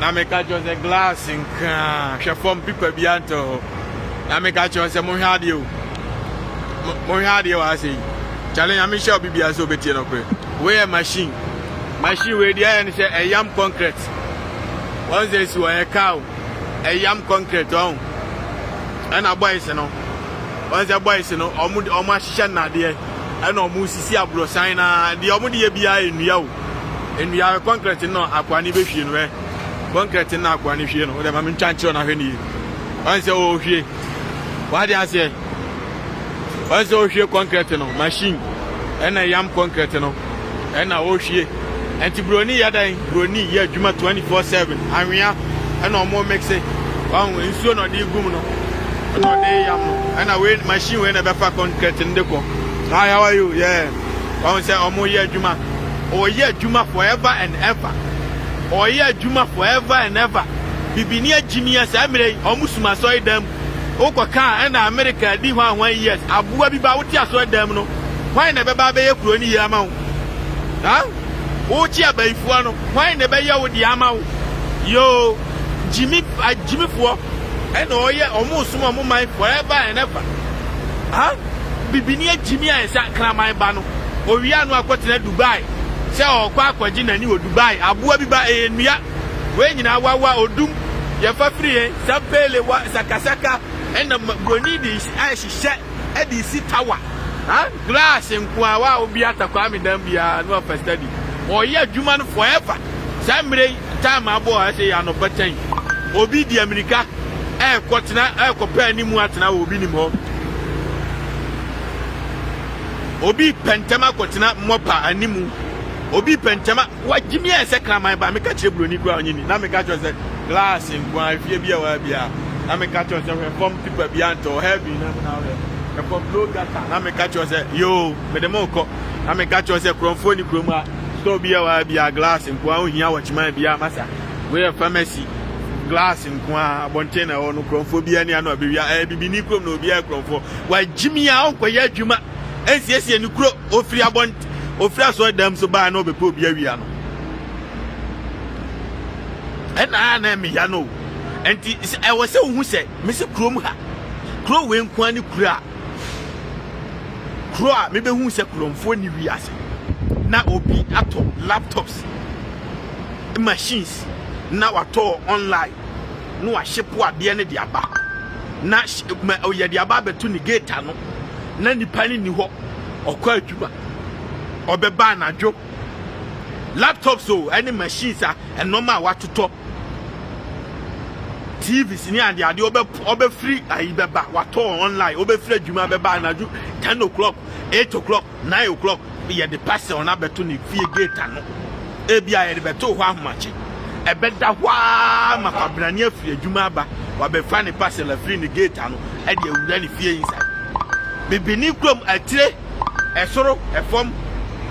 na me catch us a glass in she form people bianto na me catch us a mo hard you I say challenge am sure bibia so betie no kwe we a machine we dey and say a yam concrete once they see a cow a yam concrete on and a boys no once a boys no omo hihye na de and omo sisi abro sign na de omo de bia enua o enua concrete no akwani be hwie no concrete na akwani hwie no de ma me ntwanche na hwe ni once o hwie what dey say once o hwie concrete no machine and a yam concrete no and a o hwie enti broni yadan broni ye adwuma 24/7 anwea and omo make say wan nsuo no de gum no no dey yam no and a we machine we na be fa concrete ndeko. Hi, how are you? Yeah. I say omo ye adwuma. O ye adwuma forever and ever. O ye adwuma forever and ever. Bibini agimia say mere omo suma so edam. O kwa kan na America di 1 years. Abuwa bi ba wuti aso edam no. Why na be ba be ye kuro ni ye ama wo? Ha? O chi abaifuo no. Why na be ye wo di ama wo? Yo, Jimmy fo. And o ye omo suma omo man forever and ever. Ha? Bibini Jimmy and Sakraman Bano, Oriano Akotena Dubai. Say or Quaquajin and you Dubai, Abu Biba and Mia, when you know Wawa or Doom, Yafafri, Sapele, Sakasaka, and the Bonidis, as she said, Eddie Sea Tower. Glass and Kuawa will be at a crime in them, no for study. Or yeah, Juman forever. Some time my boy, I say, I know better. Obi the America, Quatina, compare any more at now will be more. Obi pentema kotina mopa animu obi pentema wa jimi e se kraman ba me ka che broni gwa onyini na me ka cho se glass ngwa afie bia wa bia na me ka cho se form people bia to heavy na na we form low gata na me ka cho se yo me de mo ko na me ka cho se kromfo ni kroma store bia wa bia glass ngwa ohia wa chiman bia masa we pharmacy glass ngwa abonte na ono kromfo bia ni anu abia bibini krom na obi a kromfo wa jimi a onkoye adwuma NCSC ni kuro ofri abont ofri aso dem so ba na obepo obi awia no na me ya no enti e wo se hu se me se kuro mu ha kuro we nkwan ni kuro a me be hu se kuromfo ni wi ase na obi ato laptops machines na wato online no wa ship ade ne dia ba na oye dia ba betu ni gate no na nipa ni ho okwa adwuma obeba na dwo laptops so any machines a normal watoto TVs ni ade obe free ayi beba wato online obe free adwuma beba na dwo 10 o'clock 8 o'clock 9 o'clock ye the person na beto ni fie gate no e bia ye beto ho ahomache e beda hwa makabrani afri adwuma ba wa be fa ni parcel free ni gate no e de ewura ni fie inside bibini krom atire esoro efom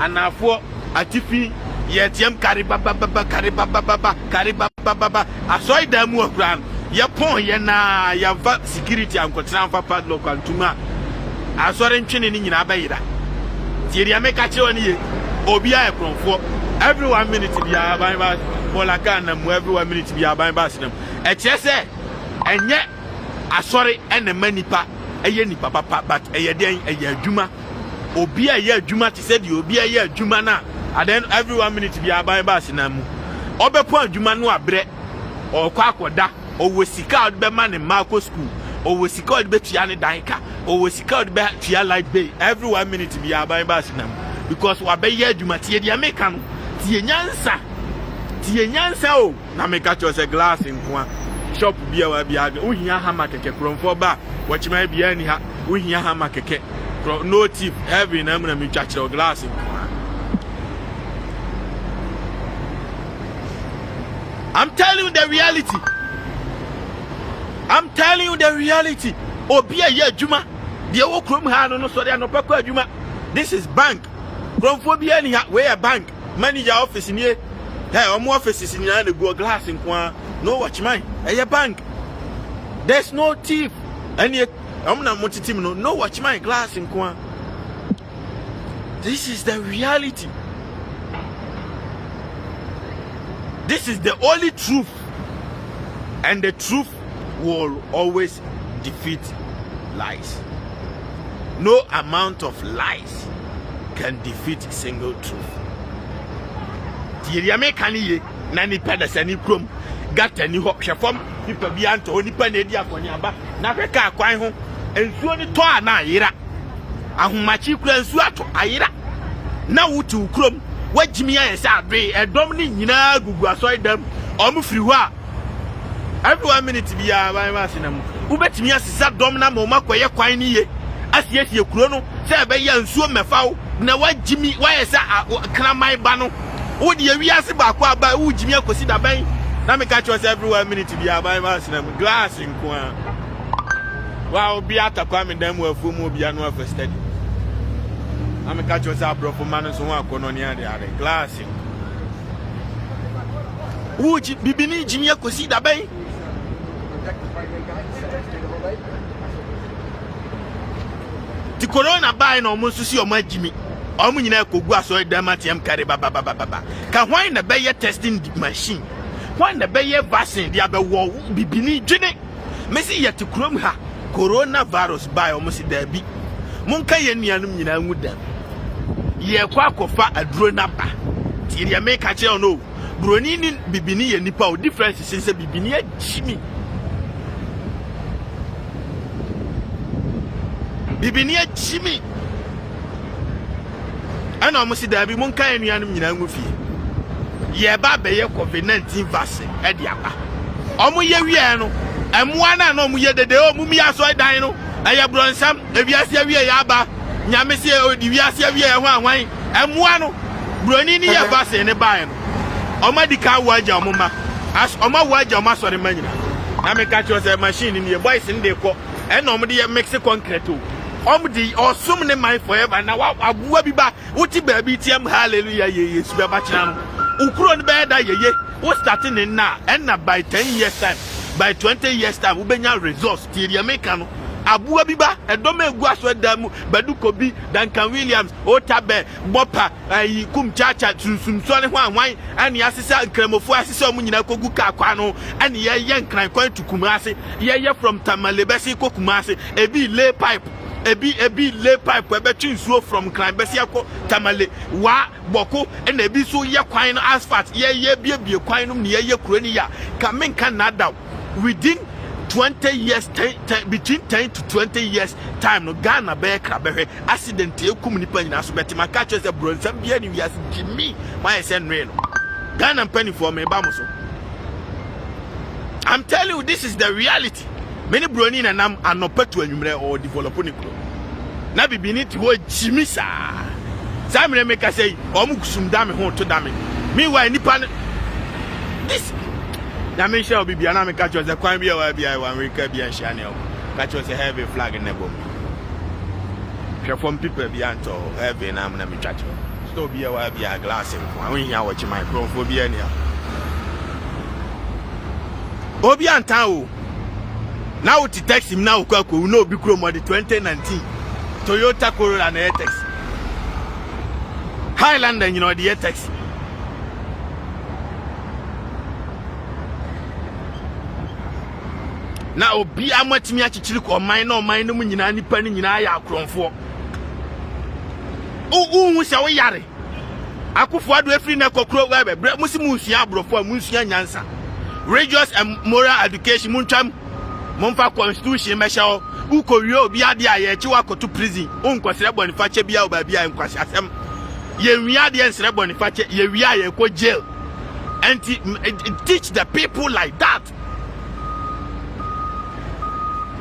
anafo atifi yetiem karibaba asoy damu okran ye pon ye na ya va security ankotran fa padlock antuma asore ntwene ni nyina abayira tiria meka che woni ye obi a ekronfo every 1 minute bia ban ba bolaka na mu every 1 minute bia ban ba sinam e chese enye asore ene manipa eye ni papa but eye den eye adwuma obi a ye adwuma te se di obi a ye adwuma na and then every 1 minute bi aban ba sinamu obepo adwuma no abre okwa akoda owo sika be ma ne mako school owo sika be tua ne danka owo sika be tua light bay every 1 minute bi aban ba sinamu because wa be ye adwuma tie dia meka no tie nyansa o na meka cho se glass nkoa shop bia wa bia ohia hama keke kromfo ba wachima bia ni ha ohia hama keke no tip heavy na me twachiro glass I'm telling you the reality obi aye adwuma de wo krom ha no so de no pekọ adwuma this is bank kromfo bia ni ha we a bank manager office ni hey omo offices ni na go glass nkoa no watchman a bank there's no thief any amna motiti no watchman glass nkoa this is the reality. This is the only truth And the truth will always defeat lies. No amount of lies can defeat single truth. Tiriame kaniye na nipa da sani krom gata ni ho hwefom nipa bi anto nipa na edi akoni aba na hweka akwan ho ensuo ni to ana ayira ahomachi kura ensuo ato ayira na wuti krom wagimi ayese adwe edom ni nyina gugu asoi dam omfiri ho a every 1 minute bia ban ma sinam ubetimi asisa dom na mo makoye kwan ni ye asiesie kuro no se be ya nsuo mefawo na wagimi wayese kraman ba no wo de wiase ba kwa ba wugimi akosi da ban na me catch us every 1 minute bia ban ma sinam glass nko a wa obi atakwa me dam wa fu mu bia no afa study na me catch us abrofo man so ho akono ni ade glass wuji bibini jimi akosi da ban ti corona buy no mo susi o magimi o mo nyina kogu aso da matiem kare baba ka hwan na be ye testing machine hwan na be ye vaccine dia be wo bibini dwene mesi ye ti krom ha coronavirus buy o mo si da bi mun ka ye nuanum nyina ngu da ye kwa kofa aduro na ba ti ye me ka che no broni ni bibini ye nipa o difference since bibini ye chimi bibini ya chimi ana omusi dabi mun kan enuanum nyina ngufi ye ba be ye COVID-19 vaccine e di aba omu ye wie no emwa na na omu ye dede omu mi aso dan no eye bronsam ewiase wie ya aba nyame se odi wiase wie ho anwan emwa no broni ni ye vaccine ne ban no omadika waja omuma as oma waja oma sore manyina na me ka cho say machine ni ye boys ndi ko e na omu de mix concrete o omdi osum ne man forever na abuwa bi ba wuti ba bi tiam hallelujah ye yesu be ba kira no ukuro ne be da ye wo starting in na and na by 10 years time by 20 years time wo benya results ti ria meka no abuwa bi ba edom egu aso da mu baduko bi Duncan Williams otabe bopa ayi kum chacha tunsum so ne ho anwan ani asesa nkramofo asesa omu nyina kogu ka kwa no ani ye nkran kwan tukumase ye from Tamale besi kokumase ebi lay pipe ebi lay pipe ebe twinsuo from Kran besi akọ Tamale wa boko na ebi so ye kwan no asphalt ye bie kwan no ne ye kuro ni ya ka menka nada within 20 years between 10 to 20 years time no Ghana be krabehe accident ekum nipa nyina so betima ka che se bronsam bia ni wiase gimi my sen no Ghana penny for me ba mo so I'm telling you this is the reality. Many broni na nam anopetu anwumre or develop ni kro na bibini ti wo jimi sa samre make say o mu kusum da me ho to da me meanwhile nipa this na me shall be na me catch us the kwan bia wa bia wan we ka bia hia ne o catch us heavy flag in the bomb hwe from people bia nto heavy na me twatch so bia wa bia glass ko an hia wo chi microphone bia ne obi antan o now to text him now kwako no bi kro mode 2019 Toyota Corolla na taxi Highlander you know the taxi now obi amatimi achichiri ko man no mu nyina nipa ni nyina ya akronfo hu se wo yare akofo ado afri na kokro wa be musimu nsua abrofo amunsua nyansa religious and moral education muntwam monfa constitution mesha uko wie obi ade aye chi wakoto prison onkwasere bonifache bia oba bia enkwase asem ye wi ade ensere bonifache ye wi aye ko jail and teach the people like that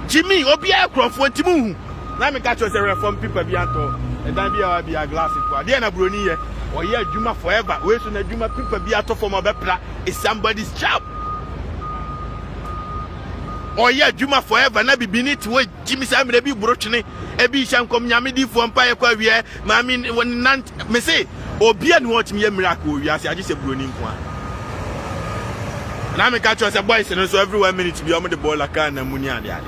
Jimmy obi akrofo ntimu na me ka cho say reform people bia to e dan bia wa bia glass ko ade na broni ye oye adwuma forever we so na adwuma people bia to for obepra is somebody's job. Oya juma forever na bibini ti wo Jimmy Samre bi brotwene e bi hyankom nyame di fo mpa ye kwa wie ma mi nant me say obi an what me miracle wi ase age se broni nko a na me ka cho say boys no so every 1 minute bi o me the ball aka na muni ade ade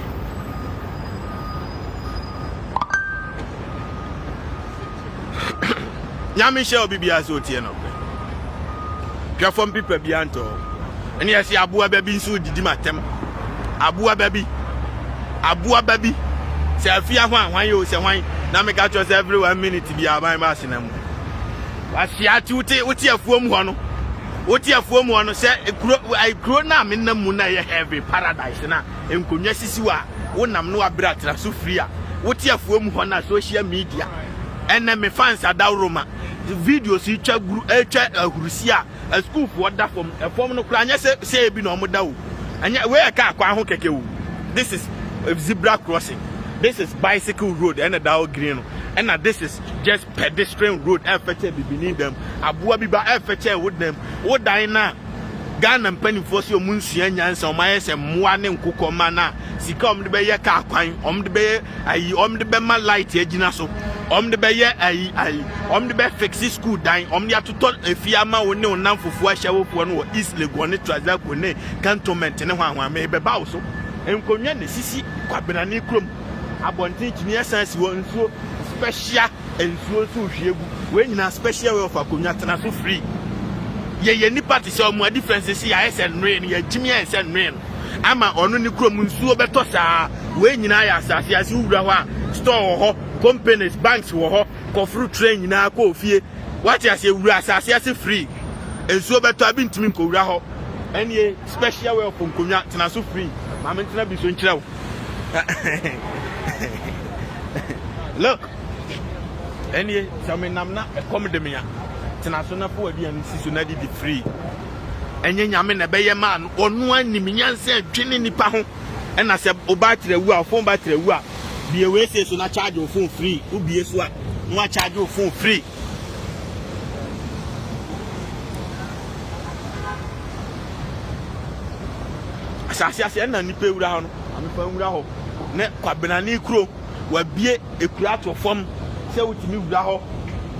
nyame she obi bia so tie no hwe from people bia nto And yes, Abua baby so did matem. Abua baby. Say a fear one you say why now make out every 1 minute to be a my massinum. I see a uti a form one. What you form one say I grow now in the moon heavy paradise na and Kunyasiwa, one am no abrat so free. What you form one social media and then me fans are down Roma. The videos you check Rusia a school for that from a form of cranya say be no more. And yet where I can't quite this is a zebra crossing. This is bicycle road and a Dow green. And this is just pedestrian road. FHA beneath them. Abua biba FHA with them. What dina? Ghana and penny for your Munsian and my and one and cook mana. See come the bay car quine. The bay the bema light edginaso. The bay the bay fixi school dying. The to talk a fiama will know now for 4 shower for one or East Legone Trazakone cantonment and one may be bowso. And Konya the Sisi Quabinani Crum. Abontin near sense one so special and so when you are special way of a Kunyatana so free. Ye ni party so more differences here and rain, ye Jimmy and rain. Ama only crum so better when you are as you store companies, banks war, go through train in our coffee. What I say, we are free. And so better been to me, Koraho. Any special way of Kunyatana so free. Mamma be so in Look, any some I'm not a comedy me. International for the seasonality be free. And then I'm in a bay man or no one Nimian said, Jenny Nipaho. And I said, O battery, phone battery, be away says, so not charge your phone free. Who be a swap, no charge your phone free. Assassin and Nipe Round, I'm from Raho. Ne Quabenani Crow, where be a craft form, say with me Raho.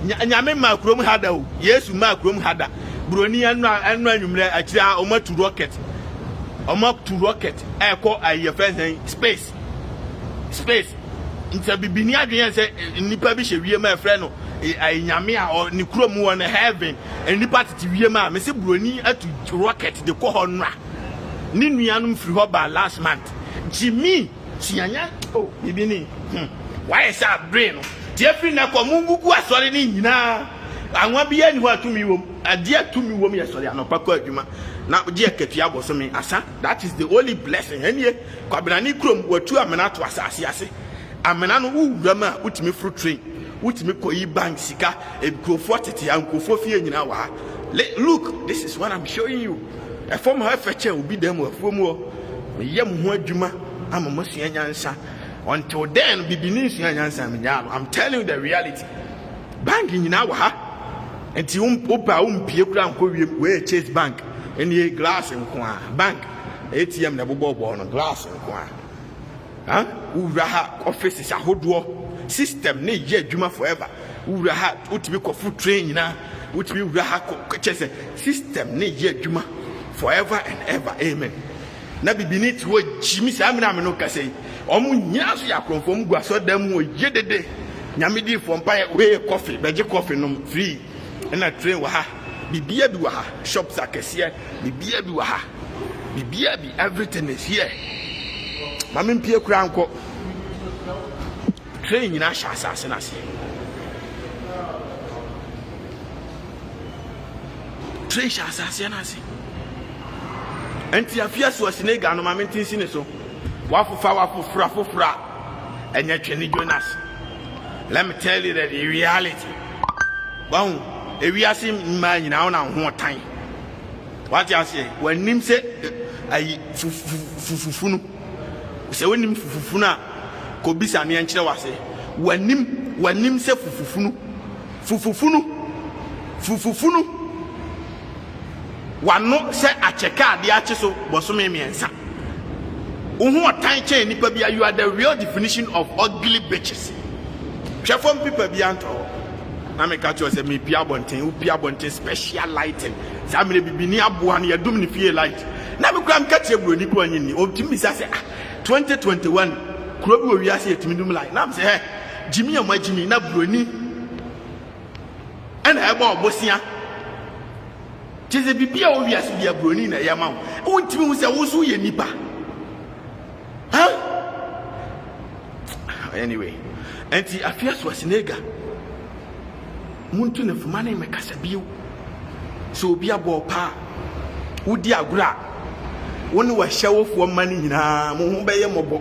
Nyame ma krom hada o Yesu ma krom hada broni anu anwumre akira omo to rocket e ko aye friends space nta bibini adwen say nipa bi hye wie ma frɛ no aye nyame a ni krom won heaven nipa tete wie ma me se broni atu rocket de ko ho nra ni nuanum firi ho ba last month Jimmy sianya oh bibini why is that brain Jeffrey na kwa mungu ku asore ni nyina anwa bia ni ho atumi wom ade atumi wom ye sore anopa kwa adwuma na je akatua boso me asa that is the only blessing enie kwabena ni krom watu amena to asase ase amena no wuwura ma utimi fruit train utimi koyi bank sika ekrofo tete ankofo fie nyina wa look this is what I'm showing you a form of FHA will be them afuomu me yem ho adwuma amamosua nyansa. Until then, I'm telling you the reality. Banking in our and Tium we Chase Bank and ye glass and bank ATM never go on glass and huh? Uraha offices a whole system ne ye juma forever. Uraha utibiko food train na utbi uraha chese system ne ye juma forever and ever. Amen. Na bibini to Jimmy Samina Menoka say. Omu nyaso ya konfom gua so dam wo yedede nyame di fo mpa we coffee beje coffee no free na train wa ha bibia bi wa ha shops akese bibia bi wa ha bibia bi everything is here mame mpie kura anko train nyina sha asase na se train sha asase na se enti afia so sinega no mame ntinsi ne so wafufura and yet Jonas. Let me tell you that the reality. Bon, if we are seeing man now one time. What you say? When him say I fufunu. Say when him fufuna kobisa ni enchire wase. When him say fufunu. Wano say acheka ade ache so bosome miensa. You are the real definition of ugly bitches. From people beyond all. I make a choice me Pia Bonte special lighting. Sammy be near Buan, you're doing the light. Now we can catch a brony in the optimist. I say 2021. Krobo we are saying to me like now say Jimmy and my Jimmy na brony. And I bought Bosnia. Chese bibia o wiase bia broni na yama wo wontimi hu se wo so ye nipa huh anyway enti afia so asinega muntu ne fuma na me kasa bio so obi abo pa wodi agura woni wa hyawofo mani nyina mo ho beye mobo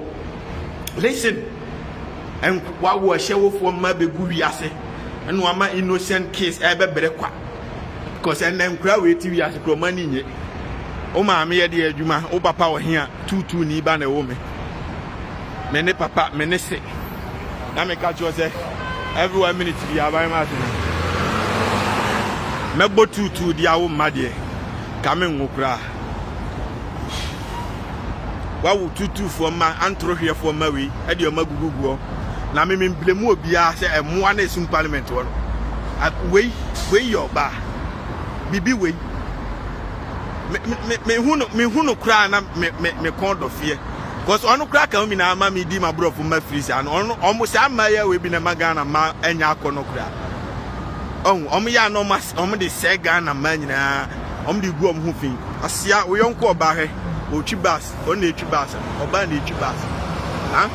listen en wa wo hyawofo ma begu wiase eno ama innocent case ebe bere kwa because and then crowd we TV as kro mani nye o ma me ye de adwuma o papa wo hia tutu ni ba na wo me ne papa me ne se na me catch you say every 1 minute bi abai ma se me bo tutu dia wo ma de ka me nwokra wa wo tutu fo ma antro hwe fo ma we e de o ma guguguo na me mblemu obi a se emoa na esum parliament wo we your ba bibi we me hunu kra na me kondo fie because onu kra ka mi na ama mi di ma brofo ma freeze an onu omo se ama ya we bi na magana ma enya akono kra omo ya no mas omo de se Ghana ma nyina omo de gu omo hu fin asia wo yonko oba he otwi bas o na etwi bas oba na etwi bas ha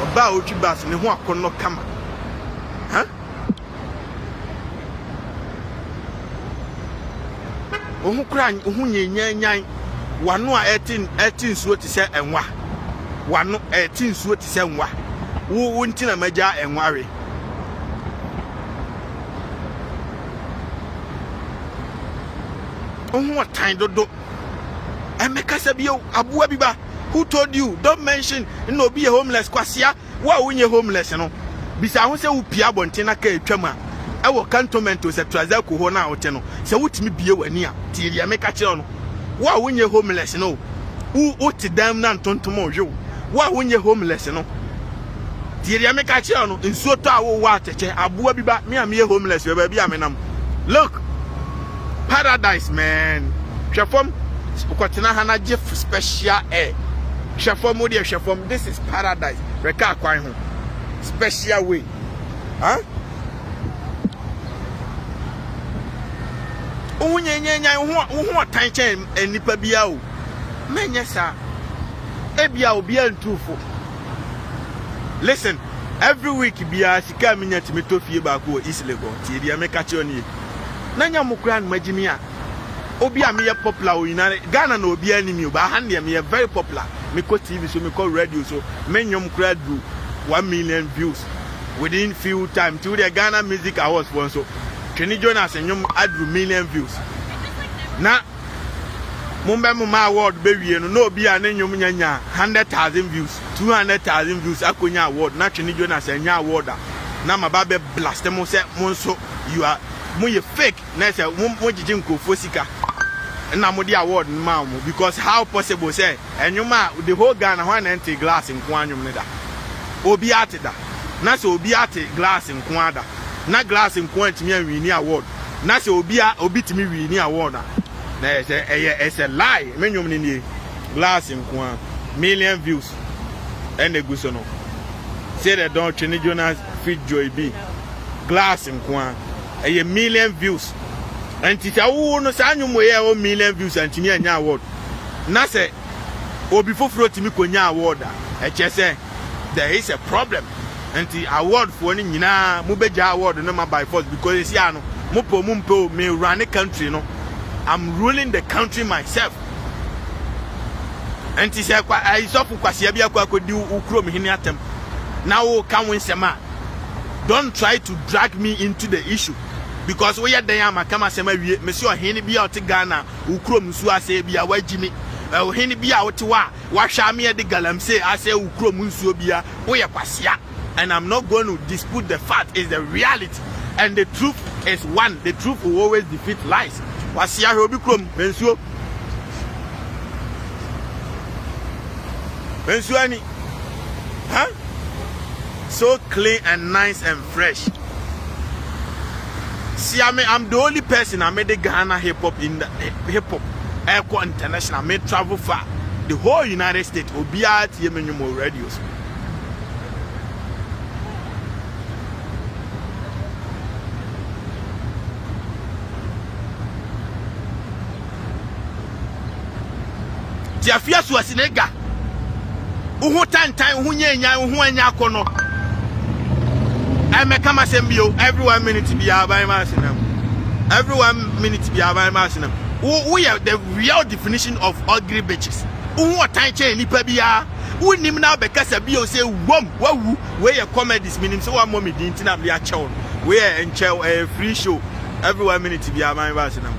oba otwi bas ne hu akono kama ha ohu kra ohu nyenyanyan wano a 18 suo ti se enwa wano 18 suo ti se enwa wo ntina maja enware ohu atan dodo emeka sabio abuwa biba who told you don't mention no be a homeless kwasia wa wonye homeless no bisa ho se wo pia bontina ka etwam a ewo cantonment o se trazel ko ho na wote no se wutimi bie wani a ti ria meka kire no wa wonye homeless no wo ti dam na ntontom ohwe wa wonye homeless no ti ria meka kire no nsuo to a wo wa ateke abuwa biba me am ye homeless we ba bia menam look paradise man hwefom ukwatina hana Jeff special air hwefom odi hwefom this is paradise reka kwan ho special way huh unyenya hu atan chen enipa bia o menye sa ebia obi antufo listen every week bia sika minya timito fie ba ko East Lagos ti dia meka che oni nanya mukura no magimi a obi a me popular o ina Ghana na obi animi o ba hand me very popular me ko TV so me ko radio so menyom kura do 1 million views within few time to the Ghana Music Awards for so Kenny Jonas enyom adru million views na mumbe ma award be wie no obi a na enyom nyanya 100,000 views 200,000 views akonya award na Kenny Jonas enya award na mababe blast mo se mo so you are mo ye fake na se mo jiji nkofo sika na mo di award ma mo because how possible say enyoma the whole Ghana 190 glass nko anyom ne da obi ate da na se obi ate glass nko ada na glass nko antimi awini award na se obi timi wini award na say it's a lie menyom ne nie glass nko million views and the guso no say they don't Kenny Jonas fit Joy B glass nko a million views and tita wo no sa anyum we o million views antimi anya award na say obi foforo timi konya award a che say there is a problem and the award for any nyina mo beja award no ma by force because you see ano mo po me run the country no I'm ruling the country myself and he say kwa I so kwase bia kwa kodi ukuro me hini atem now can win sema don't try to drag me into the issue because we are there ma kama sema wie me se ohini bia oti Ghana ukuro msu ase bia wagimi ohini bia oti wa hwa me de galamse ase ukuro msu bia wo ye kwasia and I'm not going to dispute the fact is the reality and the truth is one the truth will always defeat lies wasia he obi krom mensuo ani huh so clean and nice and fresh see I'm the only person I made the Ghana hip hop in the hip hop Echo International made travel far the whole United States obi at yemenyumo radios ti afia so asinega uhu tantan uhu nyenya uhu anya akono emeka masembio every 1 minute bi aban masinam every 1 minute bi aban masinam we are the real definition of ugly bitches uhu tanche nipa bia unim na bekasa bio say wom wawu we are comedies minim so one moment din tina bia chew we are enchew a free show every 1 minute bi aban masinam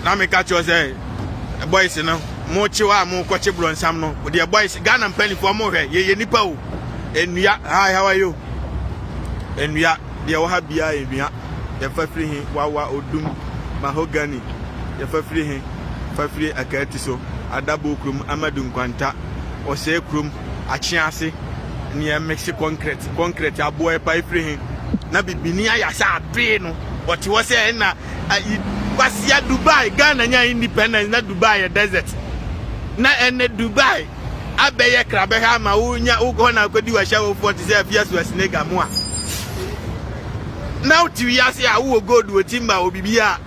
na me catch you say boys no mo chiwa mo kwache bronsam no the boys Ghana mpani for mo hwe ye nipa o enua hi how are you enua de wo ha bia enua ye fafiri hin wawa odum mahogany ye fafiri hin fafiri akati so adabo krum amadu nkwanta ose krum achiase ni e mix concrete abo e pa ifiri hin na bibini ayasa abe no what was say na kwasia Dubai Ghana nya independence na Dubai desert na ene Dubai abeye krabe ha ma unya ugo na kodi wa shawo 40 say afia so asinega mo a now tiwiase a wo gold wo timba obibia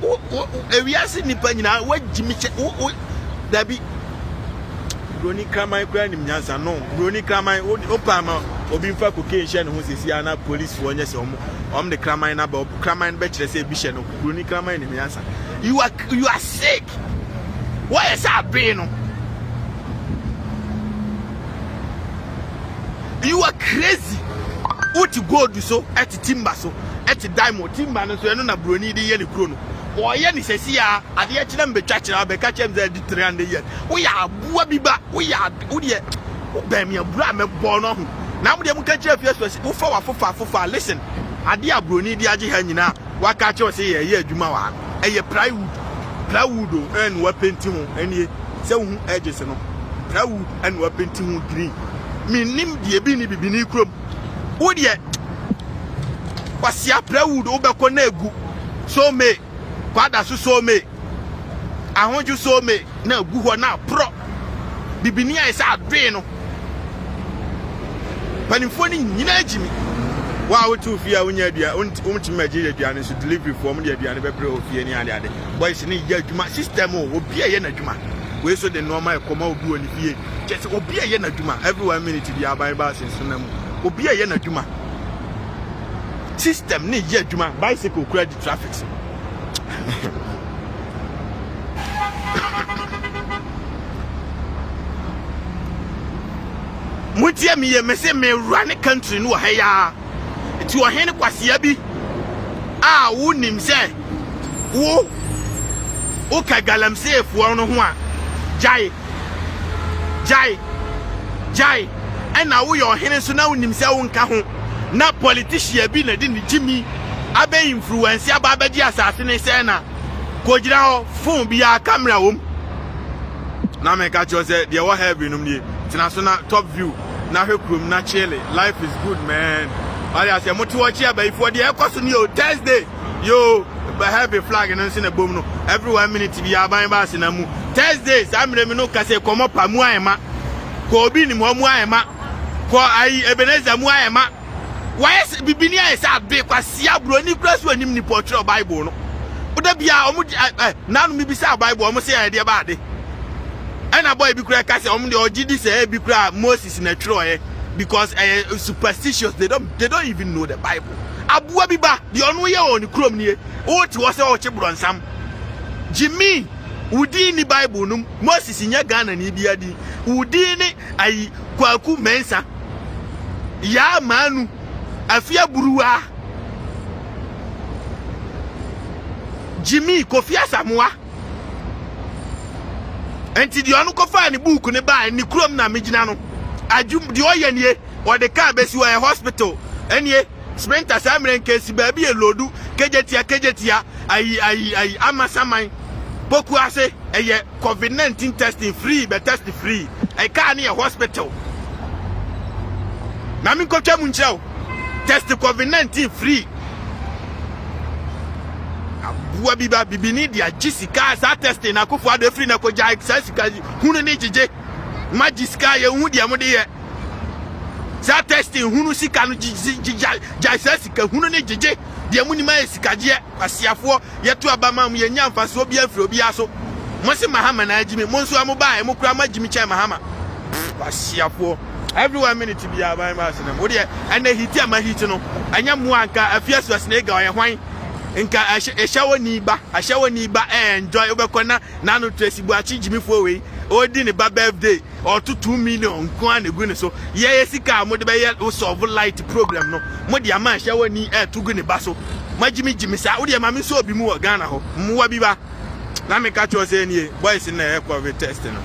ewiase nipa nyina wagimiche dabi broni kramai kwa ni mnyansa no broni kramai opama obimfa cocaine ho sesi ana police wo nya se om the kramai na ba kramai be kire se bi she no broni kramai ni mnyansa you are sick why is that pain no you are crazy what you go do so at timber so at diamond timber no so eno na broni de ye ne kro no o ye ni sesi a ade ye kire mbetwa kire abeka chem za di 300 years wo ya abua biba wo ya wo de wo ba me abura me bo no ho na mo de mu ka kire fie so wo fa wafofa listen ade abroni de age ha nyina waka kire se ye adwuma wa eye plywood en wa penti ho enie se hu edges no plywood en wa penti ho green minim de bi ni bibini krom wo de kwasia plywood wo be ko na egu so me kwada so me ahonju so me na egu ho na pro bibini ai sa adwe no panifo ni nyina agimi wa wo tu fia wonya dua umtima gye dua ne so delivery form de dua ne bebre ofie ni ade boys ni ya adwuma system o obi ye na adwuma we so the normal koma obi oni fie just obi ye na adwuma every 1 minute bi aban ba sensunam obi ye na adwuma system ni ye adwuma bicycle credit traffic mutie mi ye me se me run country no ha ya ti o hen kwasia bi a wo nim se wo o ka galamse fu no ho a jai ana wo yo hen so na wo nim se wo nka ho na politician bi na di ni jimi abe influence aba di asase ne se na ko gira ho phone bi ya camera wom na me ka cho se de wo have num ni tina so na top view na hwekrum na chile life is good man ali ase moti wo chia ba ifo de ekoso ni o Thursday yo ba have a flag and sin a boom no every 1 minute bi aban ba se na mu Thursdays amre me no kase komo pa mu ayema ko obi ni mu ayema ko ai Ebenezer mu ayema why bibini ai sa be kwasia bro ni kraso anim ni portrait Bible no oda bia omu nanu mi bi sa Bible omu se ya de ba de ana boy bi kura kase omu de ogidi se bi kura Moses na tro because superstitious they don't even know the Bible abua bi ba de onu ye oni krom nie o ti wo se o che bronsam Jimmy udi ni Bible num Moses nya Ghana ni bia di udi ni ai kwaku mensa ya manu afia buruwa Jimmy Kofi Asamoah enti di onu ko fa ni book ni ba ni krom na megina no ajum di oye nie o de ka besi wo hospital enie sprinter samren kesi ba bi elodu kejetia ai amasaman boku ase eye COVID-19 testing free be test free ai ka ni hospital na min ko twam ncheo test COVID-19 free abua biba bibini dia jisika sa testing na kofu ado free na ko jai sasika hunu ni jije majisika ye hu dia mo de ye sa testing hunu sika no jai sasika hunu ni jije de mu ni ma esikaje asiafo yeto abama mu yenya mfaso obi afro obi aso mo se mahama na agimi mo nso amoba e mo kura ma agimi che mahama asiafo every 1 minute bi aban ma se na wo de ana hiti ama hiti no anya mu anka afiaso asne ga oye hwan nka ehyawo ni ba enjoy obekona na no tracy bu achi gimi fo we odi ne ba birthday or 2 million nko an egu ne so ye sika mo de be ye solve light problem no mo de ama ehyawo ni tugu ne ba so magimi sa wo de ma me so obi mu wo Ghana ho muwa bi ba na me ka cho se ni boys na e covid test no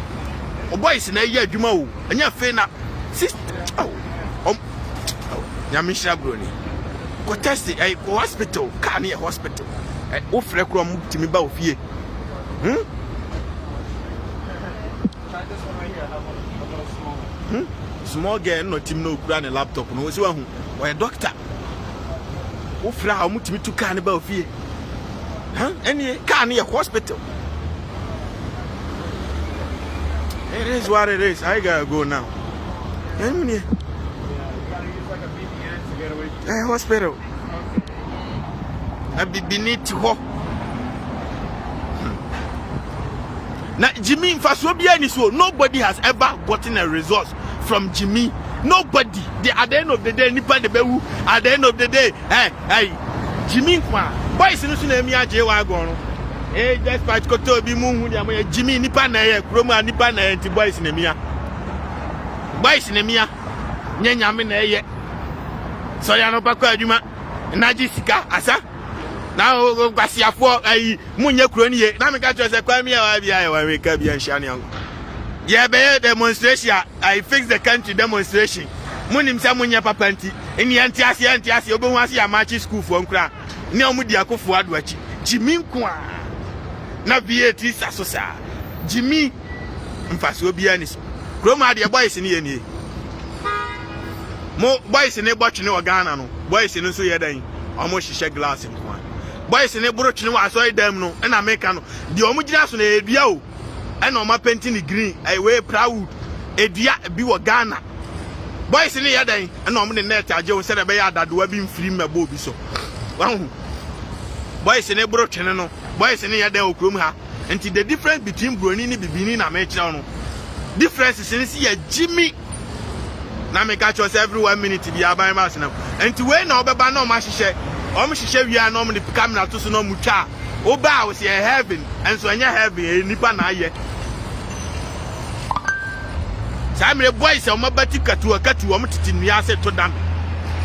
o boys na ye adwuma o anya fe na nyamishra broni ko test ko hospital ka na hospital o frɛ kro mo timi ba ofie small girl no tim no kura ne laptop no si wa hu o doctor o frɛ ha mo timi tu ka ne ba ofie any ka na hospital. It is what it is. I gotta go now. Hospital. I be beneath ho. Now Jimmy Fasobia ni so nobody has ever gotten a result from Jimmy. Nobody. At the end of the day, nipa de bewu. At the end of the day, Jimmy kwa. Boys no so na mi aje wa go no. Just part koto bi mu hu dia mo Jimmy nipa na ye kroma nipa na anti boys na mia. Boys na mia. Nyanya me na ye. So ya no pakwa adwuma. Na ji sika asa. Na o kwasiafo munye kuro ni ye. Na me ka tro se kwa mi ya wa bia ye wa me ka bia hia ne ango. Ye be demonstration. I fix the country demonstration. Munim sa munye papa nti. Eni anti ase obo hu ase ya march school fo nkura. Ne omudi akofo ado achi. Jimmy kwa. Na VAT sasosa Jimmy mfaso bia ni so kroma de boys ni ye ni mo boys ni botwe ni Ghana no boys ni so ye dan omo hihye glass nko boys ni broch ni wa so edam no na America no de omo gina so na edua o na omo painting ni green we proud edua bi wo Ghana boys ni ye dan na omo ne net age wo se de be ya dadoa bi mfiri mabo bi so wahu boys ni broch ni no boys ni ya den okrom ha nti the difference between broni ni bibini na me kira no difference is ni ya Jimmy na me ka cho every 1 minute bi aban ma senam nti we na obeba na o ma hihye wi na o de camera to so na mu twa o ba wo se heaven enso anya heaven nipa na aye samre boys o mabati katu o mtiti nua se to dam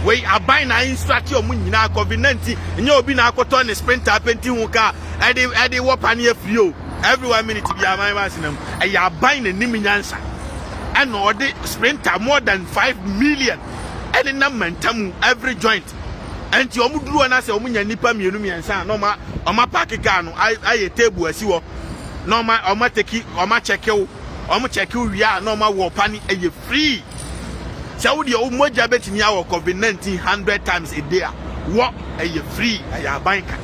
we aban na instruct o mu nyina COVID-19 nya obi na akoto ne sprinter penti hu ka edi wopa ne afri o every 1 minute bi aban ba sinam ya aban na nim nyansa and odi sprinter more than 5 million and na mantam every joint anti o mu duru na se o mu nya nipa mienu miensa no ma o ma park car no aye table asi wo no ma o ma teki o ma check you o mu check you wi a no ma wo pani aye free. Saudi o moja betimi awo COVID-19 100 times a day. What are you free? Are you banker?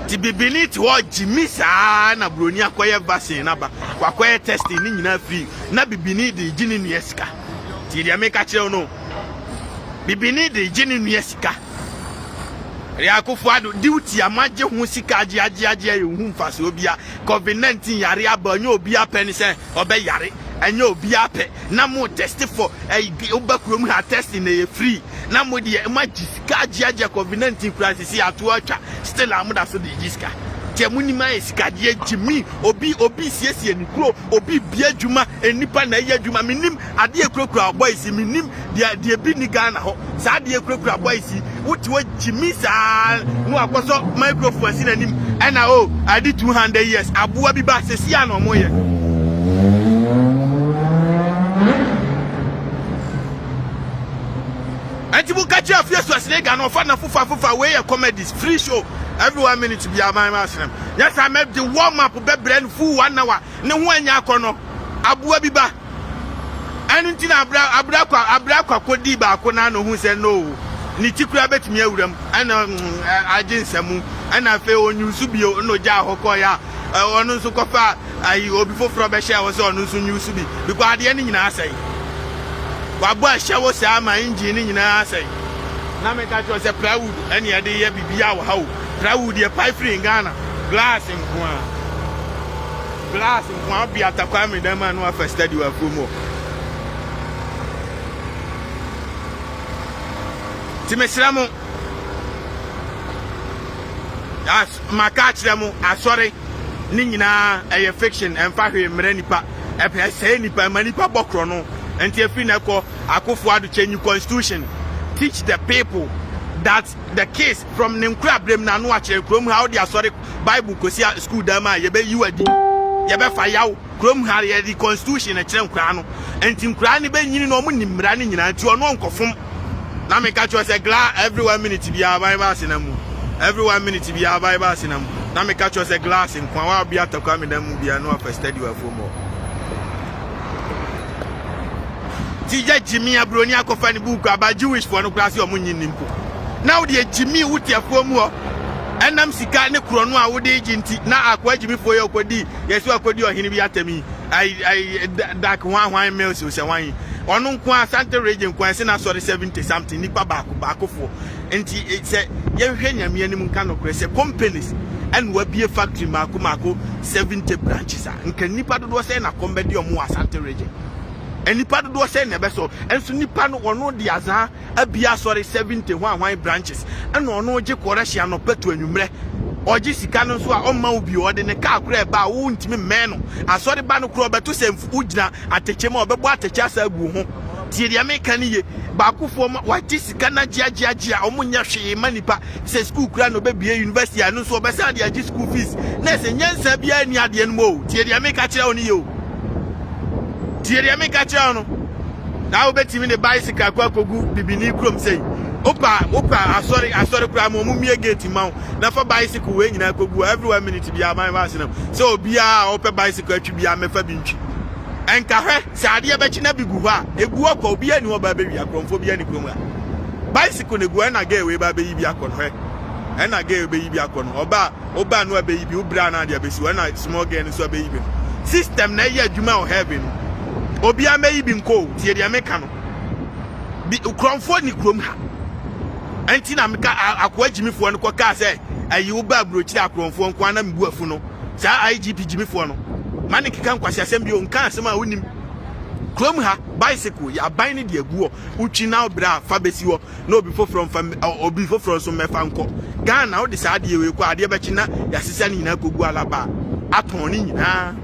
Tibibini to what Jimmy sa na broni akoye vaccine na ba. Kwakoye testing ni nyina free. Na bibini de gini nu yesika. Ti dia make kire no. Bibini de gini nu yesika. Riakofo ado duty amaje hu sika age hu mfase obia COVID-19 yare abanyo obia peni se obe yare anya obia pe na mo test for obakrom ha testing na free na mo de maji sika age COVID-19 crisis ya to atwa still amuda so de jiska temuni mai sika de Jimmy obi siesie ni kro obi bia dwuma enipa na ye dwuma minim ade ekrokro boys minim de bi ni Ghana ho sa de ekrokro boys wuti wo Jimmy sa no akoso microphone si nanim na I did 200 years abuwa bi ba sesi ana mo ye antibu kachi afieso asine Ghana ofa na fufa we ye comedies free show every 1 minute to be a man master. Yes, I made the warm up be brand full 1 hour. No one yakono. Abuwa biba. Anything abra kodi ba kona no hu say no. Ni tikura betimi awuram. Ana aginsemu. Ana fe onyusu bio no ja hokọ ya. Onu nso kofa ayi obi foforo be share wo say onu nso nyusu bi. Because ade ni nyina asai. wabo ahyewo saa ma engine ni nyina asai na me ka cho se plywood ene ye de ye bibia wo ha o plywood ye pipe free Ghana glass nko bi atakwa me dan ma no afa study wa promo ti me sramo as makachire mu asori ni nyina eye fiction emfa hwe mre nipa epe say nipa manipa bokro no enti afi na ko akofo adu change constitution teach the people that the case from Ninkra Brem na no akire krom how they asori bible kosi school da ma ye be yiwadi ye be fa yawo krom ha ye the constitution na kire nkra no enti nkra ne be nyini no mu nimra ne nyina nti ono nkofom na me ka cho say gla every 1 minute bi bible sinamu every 1 minute bi bible sinamu na me ka cho say glass nkwa wa bi atakwa me dan mu bia no afa study wa fomo Tija Jimmy Abroni akofa ni book about Jewish for no class omo nyinimpo. Now the Jimmy wutiafo mu ho. Enam sika ne kuro no a wo de ginti na akwa Jimmy fo ye okodi yesu akodi ohini bi atami. I dark one mails so say wan. Ono nko Asante region kwan se na sori 70 something nipa baakofo. Enti say ye hwe nyame anim nka no kure say companies and we be a factory mako 70 branches a. Nka nipa dodo say na kombedi omo Asante region. And nipa do say nebe so enso nipa no ono de azan abia sorry 71 branches and ono je korahia no peto anwumre oji sika no so a omma obi ode ne ka akura ba wo ntimi men no asori ba no kro beto semfu ugina ateche ma obebo ateche asa agu ho tie dia me kan ye ba akufo ma wati sika na gia omunya hwe ma nipa se school kura no be bia university anu so obesa de agi school fees na se nyansa bia ni ade no mo tie dia me ka kire oni ye o Tiere me ka che ono na obetimi ne bicycle akwa kogu bibini krom sei opa asori kura mo mumie gate ma na fa bicycle we nyina kogu every 1 minute bia man ba sinam so bia opa bicycle atwi bia mefa bi ntwi enka hwe sade be chi na bigu ho a egu okọ bia ni oba be wi akromfo bia ni krom a bicycle ne gu na ga we ba be yi bia akọ hwe na ga be yi bia akọ no oba no be yi bi obra na dia be si na small girl so be yi bi system na ye adwuma o heaven obi ameyi bi nko tie dia meka no bi kromfo ni krom ha enti na meka akwa jimifo no koka se ayi wo ba brochi akromfo nko na mbu afu no sa IGP jimifo no mane kika nkwase asem bi o nka asem a wonim krom ha bicycle ya ban ni de aguo utwi na obra fa besi wo na obi foforo obi foforo so mefa nko Ghana wo de sa ade we ko ade be chi na ya sesa ni nyina kogu alaba aton ni nyina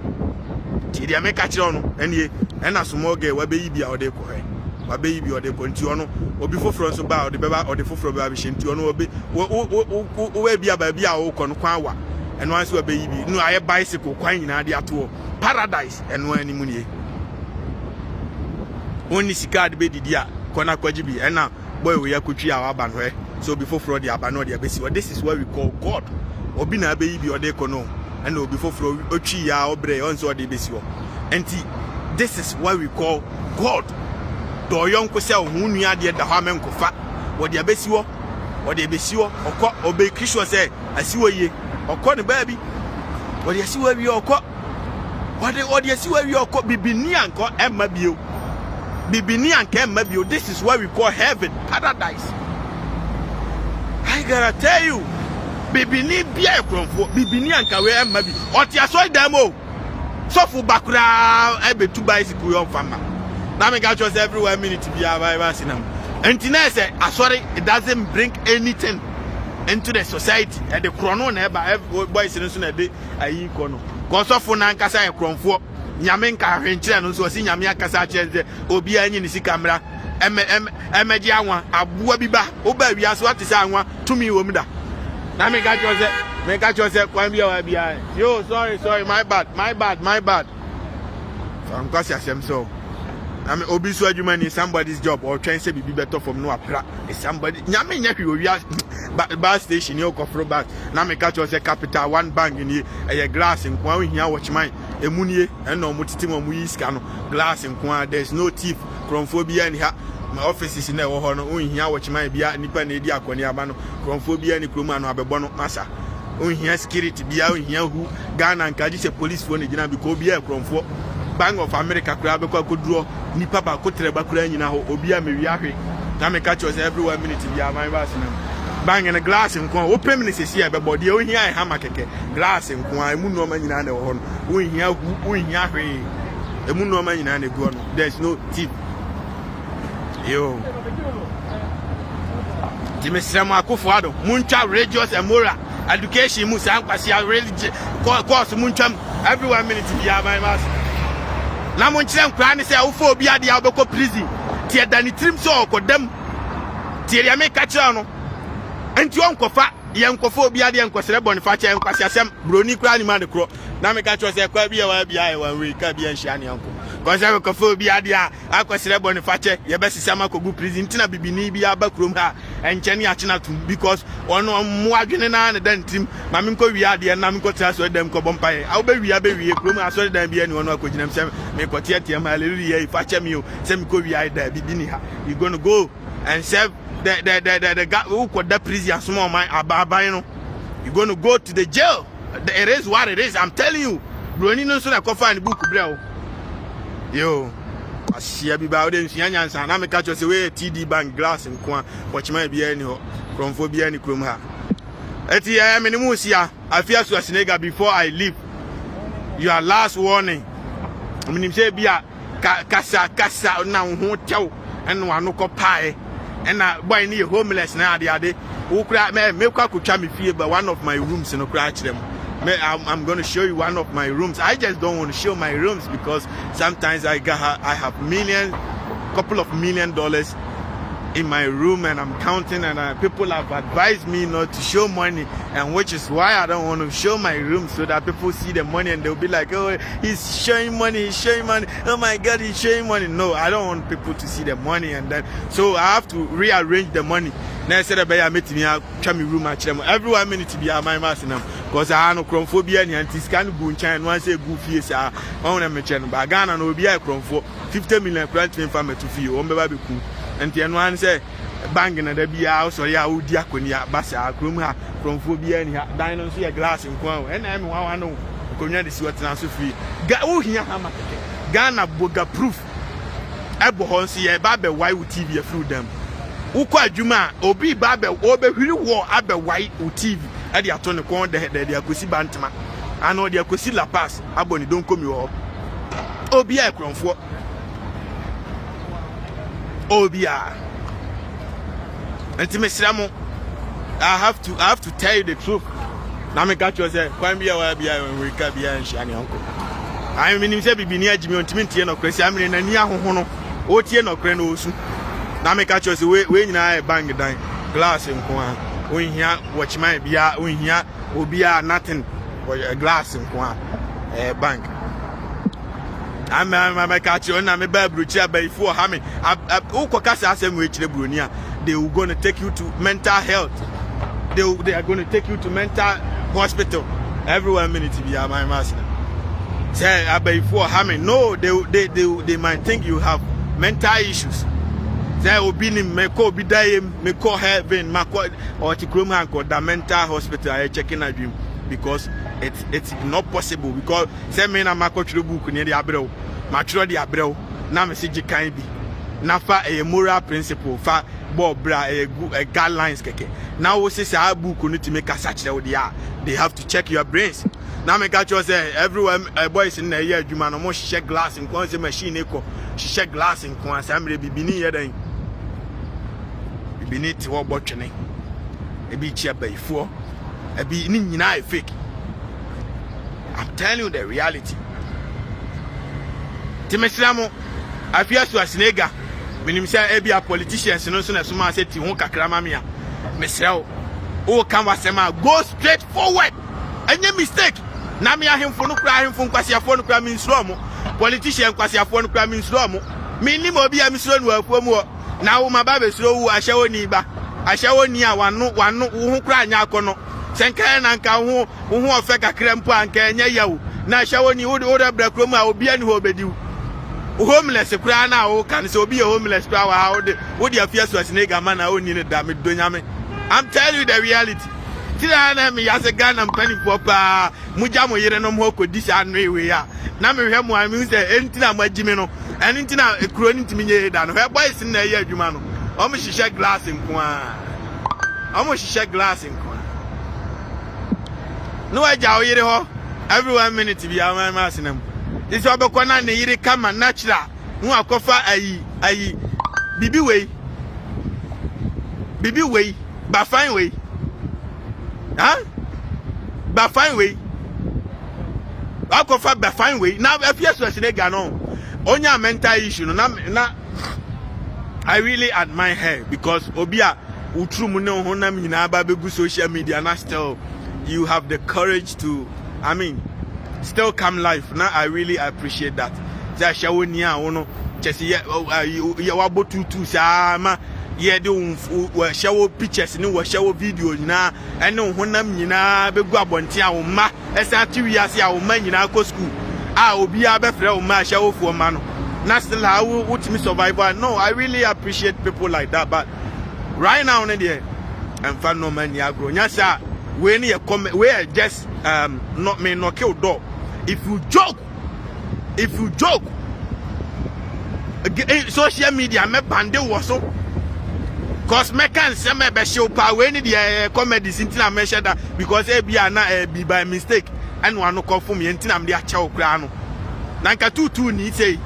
tie dia meka kire no enie ena small girl wa be yi bia ode ko he wa be yi bia ode ko nti ono obi foforo so ba ode beba ode foforo ba bi nti ono obi wo bia ba bia wo ko no kwan wa eno anse wa be yi bi no aye bicycle kwan nyina de ato paradise eno animu nie oni sika de be didi a kona kwaji bi ena boy we yakotwi a wa ba no he so obi foforo de aba no de abesi this is what we call God obi na be yi bi ode ko no ena obi foforo otwi ya obre onso ode besi wo enti this is what we call God. Do yonko se ohunu ade da ha menkofa. Wo de abesiwo, wo de besiwo, okọ obe krisho se asiwo ye. Okọ ne baabi. Wo de asiwo wi okọ. Wo de asiwo wi okọ bibini anko emma bio. Bibini anko emma bio. This is what we call heaven, paradise. I gotta tell you, bibini bia ekromfo, bibini anka we emma bi. Oti aso demo. So for bakura ebe 2 bicycle yon fama. Na me ga chose every 1 minute be bible sinam. Entina say sorry it doesn't bring anything into the society. And the chrono na every boy sin so na de ayi ko no. Ko so for na nkasa e kromfo. Nyame nka hwenkyere no so si nyame akasa kire obi anyi ni sika mra. Emedi anwa aboa bi ba. Oba wi aso atisa anwa tumi wo mu da. Na me ga chose make a choice when we are behind. Yo, sorry, my bad. I'm because I so. I mean, obviously, you is somebody's job or trying to be better from no apply. It's somebody. Nyame nyaki we are bus station. You go for bus. Now make a choice capital 1 bank in here. A glass in Kwan here watch mine. A munie and no mutimo we scan glass in Kwan. There's no thief. Chromophobia in here. My office is in there. Oh, here watch my beer. Nipa nedia kwaniabano. Chromophobia ni kruma no abebono masa. On here security bia on here who Ghana and kaji se police phone gina because bia kromfo Bank of America kura be kwa koduro nipa ba ko treba kura nyina ho obi a mewi ahwe na me catch us every 1 minute bia my bass na bang in a glass nko open me sesi e be body o hia e hama keke glass nko emu no ma nyina na ho no o hia ahwe emu no ma nyina na gu no there's no tip yo Dimesema Akufo-Addo muncha religious and moral education mu san kwase religious course muncha every 1 minute bia my bass na munchire nkra ne se awofo obi ade a obekọ prison tie dani trim so okodam tie ya me ka kire no enti onkofa ye nkofo obi ade nkosere boniface enkwase asem broni kra ni ma de kro na me ka kire se kwa bia wa bia e wan we ka bia nhia ne anko kwase nkofo obi ade a akosere boniface ye be sisa makogu prison tina bibini bia ba krom ha enche ne achina tum because ono mo adwene na ne dan trim ma me nko wi ade na me nko tra so dem ko bompae awo be wi krom aso dan bia ni ono akogyinam se me ko tie hallelujah ifache me o se me ko wi ade bibini ha you going to go and serve the guy who got that prison small man ababan no you going to go to the jail. It is what it is, I'm telling you. Broni no so na ko find book bro yo asia bi ba o de nsia nyansa na me catch you say we TD Bank glass nko watchman bia ni ho kromfo bia ni krom ha eti ya me ni mu sia afia so Asenega before I leave your last warning me say bia kasa na ho tew eno ano ko pae ena boy ni homeless na ade wo kura me kwa kutwa me fie but one of my rooms no kura kirem. I'm going to show you one of my rooms. I just don't want to show my rooms because sometimes I have couple of $1 million in my room and I'm counting and people have advised me not to show money, and which is why I don't want to show my room so that people see the money and they'll be like, oh, he's showing money, oh my God, he's showing money. No, I don't want people to see the money, and then so I have to rearrange the money. Now I said I met me room every 1 minute to be a my master because I have no chromophobia and this can go in China. Once a goofy is a but Ghana no be a chromophobia 50 million planting farmer to feel on baby cool. And the one say banging at the beer house or ya would diaconia bassa crumha chromophobia and dining see a glass in Kwao and I'm one know community what now so free. Go here Ghana boga proof Ebo see a babe why would TV through them. Uko adwuma obi ba be obehwiri wo abe wai o TV e de ato ne kon de akosi bantama ana de akosi La Paz aboni don komi wo obi a ekronfo obi a enti mesramo I have to tell you the truth na me catch you say kwan bia wa bia we ka bia nhia ne onko I mean say bibini agimi ontimi tie no kresi amene na ni ahoho no o tie no kre no osu na me catch you say we nyina e bang dan glass nko a o hia watchman bia o hia obi a nothing glass nko a bank I'm catch you na me ba bruchi abaifo ha me ukokasa asem we kire broni a they will going to take you to mental health. They are going to take you to mental hospital every 1 minute bia my master say abaifo ha me no they might think you have mental issues. There will be me call be die me call heaven mako or tikrom hanko the mental hospital I checking a dream because it's not possible because say me na mako tro book ni the abrel ma tro the abrel na message kan bi na fa a moral principle fa bo bra a guidelines keke now we say a book no to make a search they have to check your brains. Now me catch you say everyone boys in the year adwuma no mo check glass in kon say machine e ko check glass in kon asamre bibini ye dan bibini ti wo botwene e bi chia baifo e bi ni nyina e fake. I'm telling you the reality. Timesramo afia so Asenega minim say e bi a politicians no so na so ma say ti ho kakra ma me a mesrel o kan wasema go straight forward any mistake na me ahemfo no kra ahemfo nkwasiafo no kra me nsuro mo politician nkwasiafo no kra me nsuro mo me ni mo bi a me nsuro no afuo mu na wo ma ba be suro wu ahyawo ni ba ahyawo ni a wano wo ho kra anya akono senkan na nka wo ofe kakra mpo anka enya yawo na ahyawo ni wo de bra krom a obi ani ho bediw homeless kra na wo kan se obi homeless kra wa wo de afia so Asenega man na oni ne da me donyame. I'm telling you the reality. Tira na me yase Ghana mpani popa muja mo yere no mo kodi sa anwe ya na me hwe mo ami se entina magime no eni ntina ekuro ni ntimi nye da no hwe boys na ye adwuma no o mo hihye glass nko a o mo hihye glass nko a no aja o yere ho every 1 minute bi ama asenam isi obekọ na ne yere kama natural no akofa ayi bibi wei ba fine wei huh? Ba fine way. I go for ba fine way. Now if you so say no. Onya mental issue na I really admire her because obia utru mu ne honam nyina ba begu social media na still you have the courage to still come live. Now I really appreciate that. Za shawo ni a wono chesi ye wabo tutu sama ye de shawo pictures ni shawo video na ene honam nyina begu abonte a wo ma esa tiwiase a wo ma nyina ko school a obi a be frɛ wo ma shawo fo ma no na still how ultimate survivor. No, I really appreciate people like that, but right now there and fan no man ya grow nyasa we ni come we just not me no kill door. If you joke social media me bande was so cause me can say me be show pa we ni the comedy sintina me share that because e bia na be by mistake and one no confirm me ntina me dey acha okra no nanka 22 ni say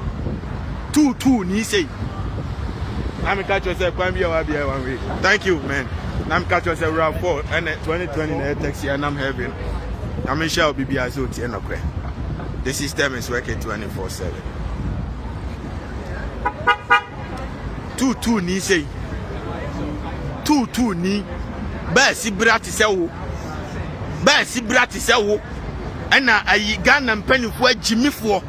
22 ni say I'm catch yourself can be one way. Thank you, man. I'm catch yourself around 4 and 2020 na taxi and I'm having I'm sure be so tie no kre. The system is working 24/7. 22 ni say 22 ni ba si brati se wo ana ayi Ghana mpanifo agimifo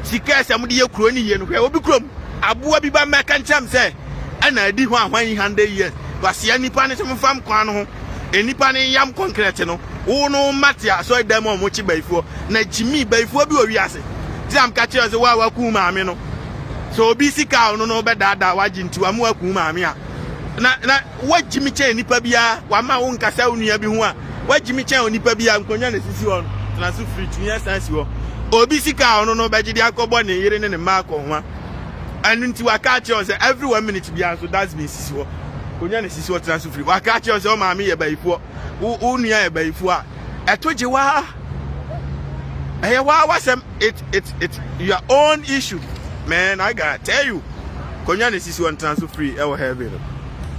sika asam de yakuro ni ye no hwe obi krom aboa bi ba meka ncham se ana adi ho ahwan 100 years wasia nipa ne semfam kwan no ho enipa ne yam concrete no wo no matia so dem mo chi baifo na jimi baifo bi owi ase ti am ka che se wa ku maame no so obi sika no be dada waji nti wa mu aku maame a na wajimi che nipa bia wa ma wo nkasa onua bi ho a wajimi che onipa bia nkonya na sisi ho na so free tunya sansi ho obi sika no be gidi akobo ne yire ne ma ko ho anu nti wa ka che se every 1 minute bia so that's me sisi ho konya na sisi ho na so free wa ka che se o maame ye baifo wo nua ye baifo a etoje wa wasem it your own issue, man. I gotta tell you konya na sisi ho na so free e wo heaven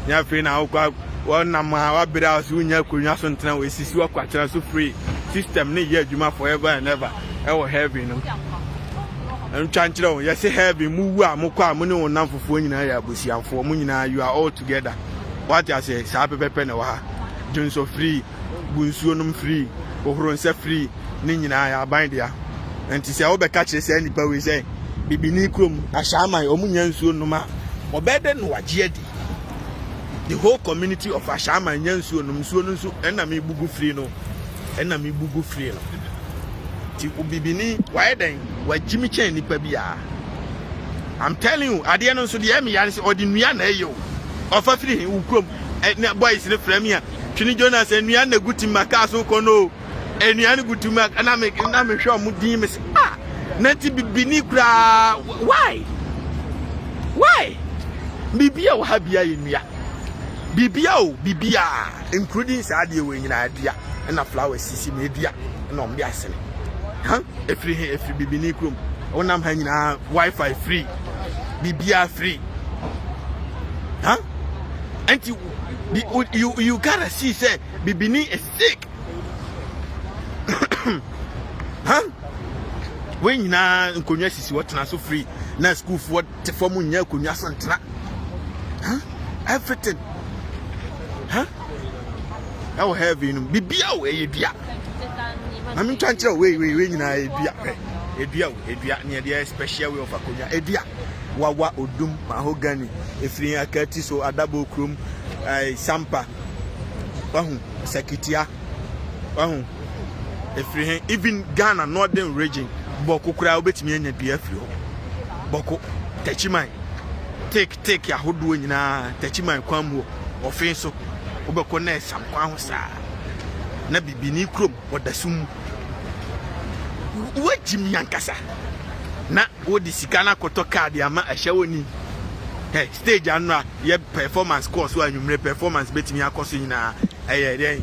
nya free na kwa wona ma wa bira so nya konya so ntena we sisi ho kwatena so free system ne ye adwuma forever and ever e wo heaven no en chanchira o yes heaven mu wu a mo kwa mo ne wonam fofo nyina ya abosiamfo mo nyina you are all together what I say sa pepepe na wa ha junso free bunsuo num free ohronse free ne nyina ya ban dia enti se obeka kire se nipa we say bibini krom ashaman omunya nsuo num a obede no waje di the whole community of ashaman nyansuo num nsuo nso na me bugu free no ti ubibini why then wajimi chen nipa bia I'm telling you ade no so de emi ya se odinua na eyo ofa free ukrom na boys ne frame ya twini Jonas enua na gutima ka so kono enua ne gutima na me hwe mo din me se na ti bibini kura why bibia wa habia enua bibia including sade we nyina adua na flowers sisi me adua na omde asene every bibini krom onam ha nyina wifi free bibia free and you gotta see say bibini is sick when nyina nkonya sisi wotena so free na school for te form nya konya santena everything how heavy no bibia we edua I'm trying to we nyina edua ne dey special way of akonya edua wawa odum mahogany efiri akati so adabo krom sampa wahu sekitia wahu efiri even Ghana northern region boko kura obetimi anya bia firi ho boko tachiman take ya hodo nyina tachiman kwamwo ofin so obeko na sam kwa ho saa na bibini krom odasum wo jimi yankasa na wo di sika na koto card ama ahye woni hey stage anwa ye performance course wa nwumre performance betimi akoso nyina eye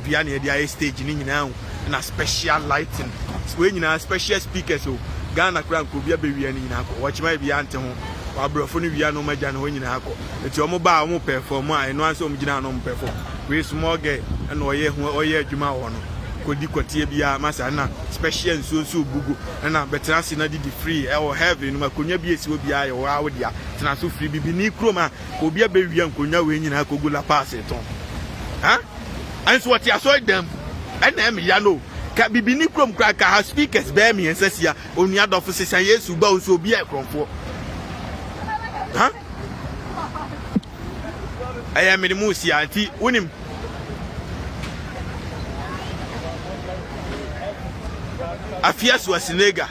dua na ye stage ni nyina na special lighting we nyina special speakers o Ghana kran ko bia bewia ni nyina akọ wochima bia ante ho wabrofo ni wia no magya no nyina akọ eti omo ba omo perform a eno anso omo gina no omo perform we small girl na oye adwuma wo no kodi kotie bia masa na special nso bugu na betra se na di free e wo heaven no makonya bia esi obi aye wo awodia tena so free bibi ni kroma ko bia bewia nkonya we nyina akogula pass eton ha anso what ya so dem na me ya no ka bibi ni krom kra ka ha speakers be me ensasia onu adofo sesan Yesu ba so obi e kromfo ha aya me mu si anti unim afia so asinega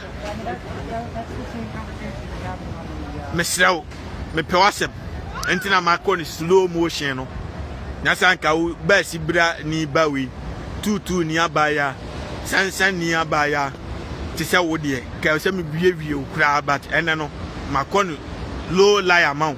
mesrawo me pewasem entina makoni slow motion no nyasa nka ba sibra ni bawi tutu ni abaya sansan ni abaya ti se wo de ka se me biewie okra but ene no makoni low lie amount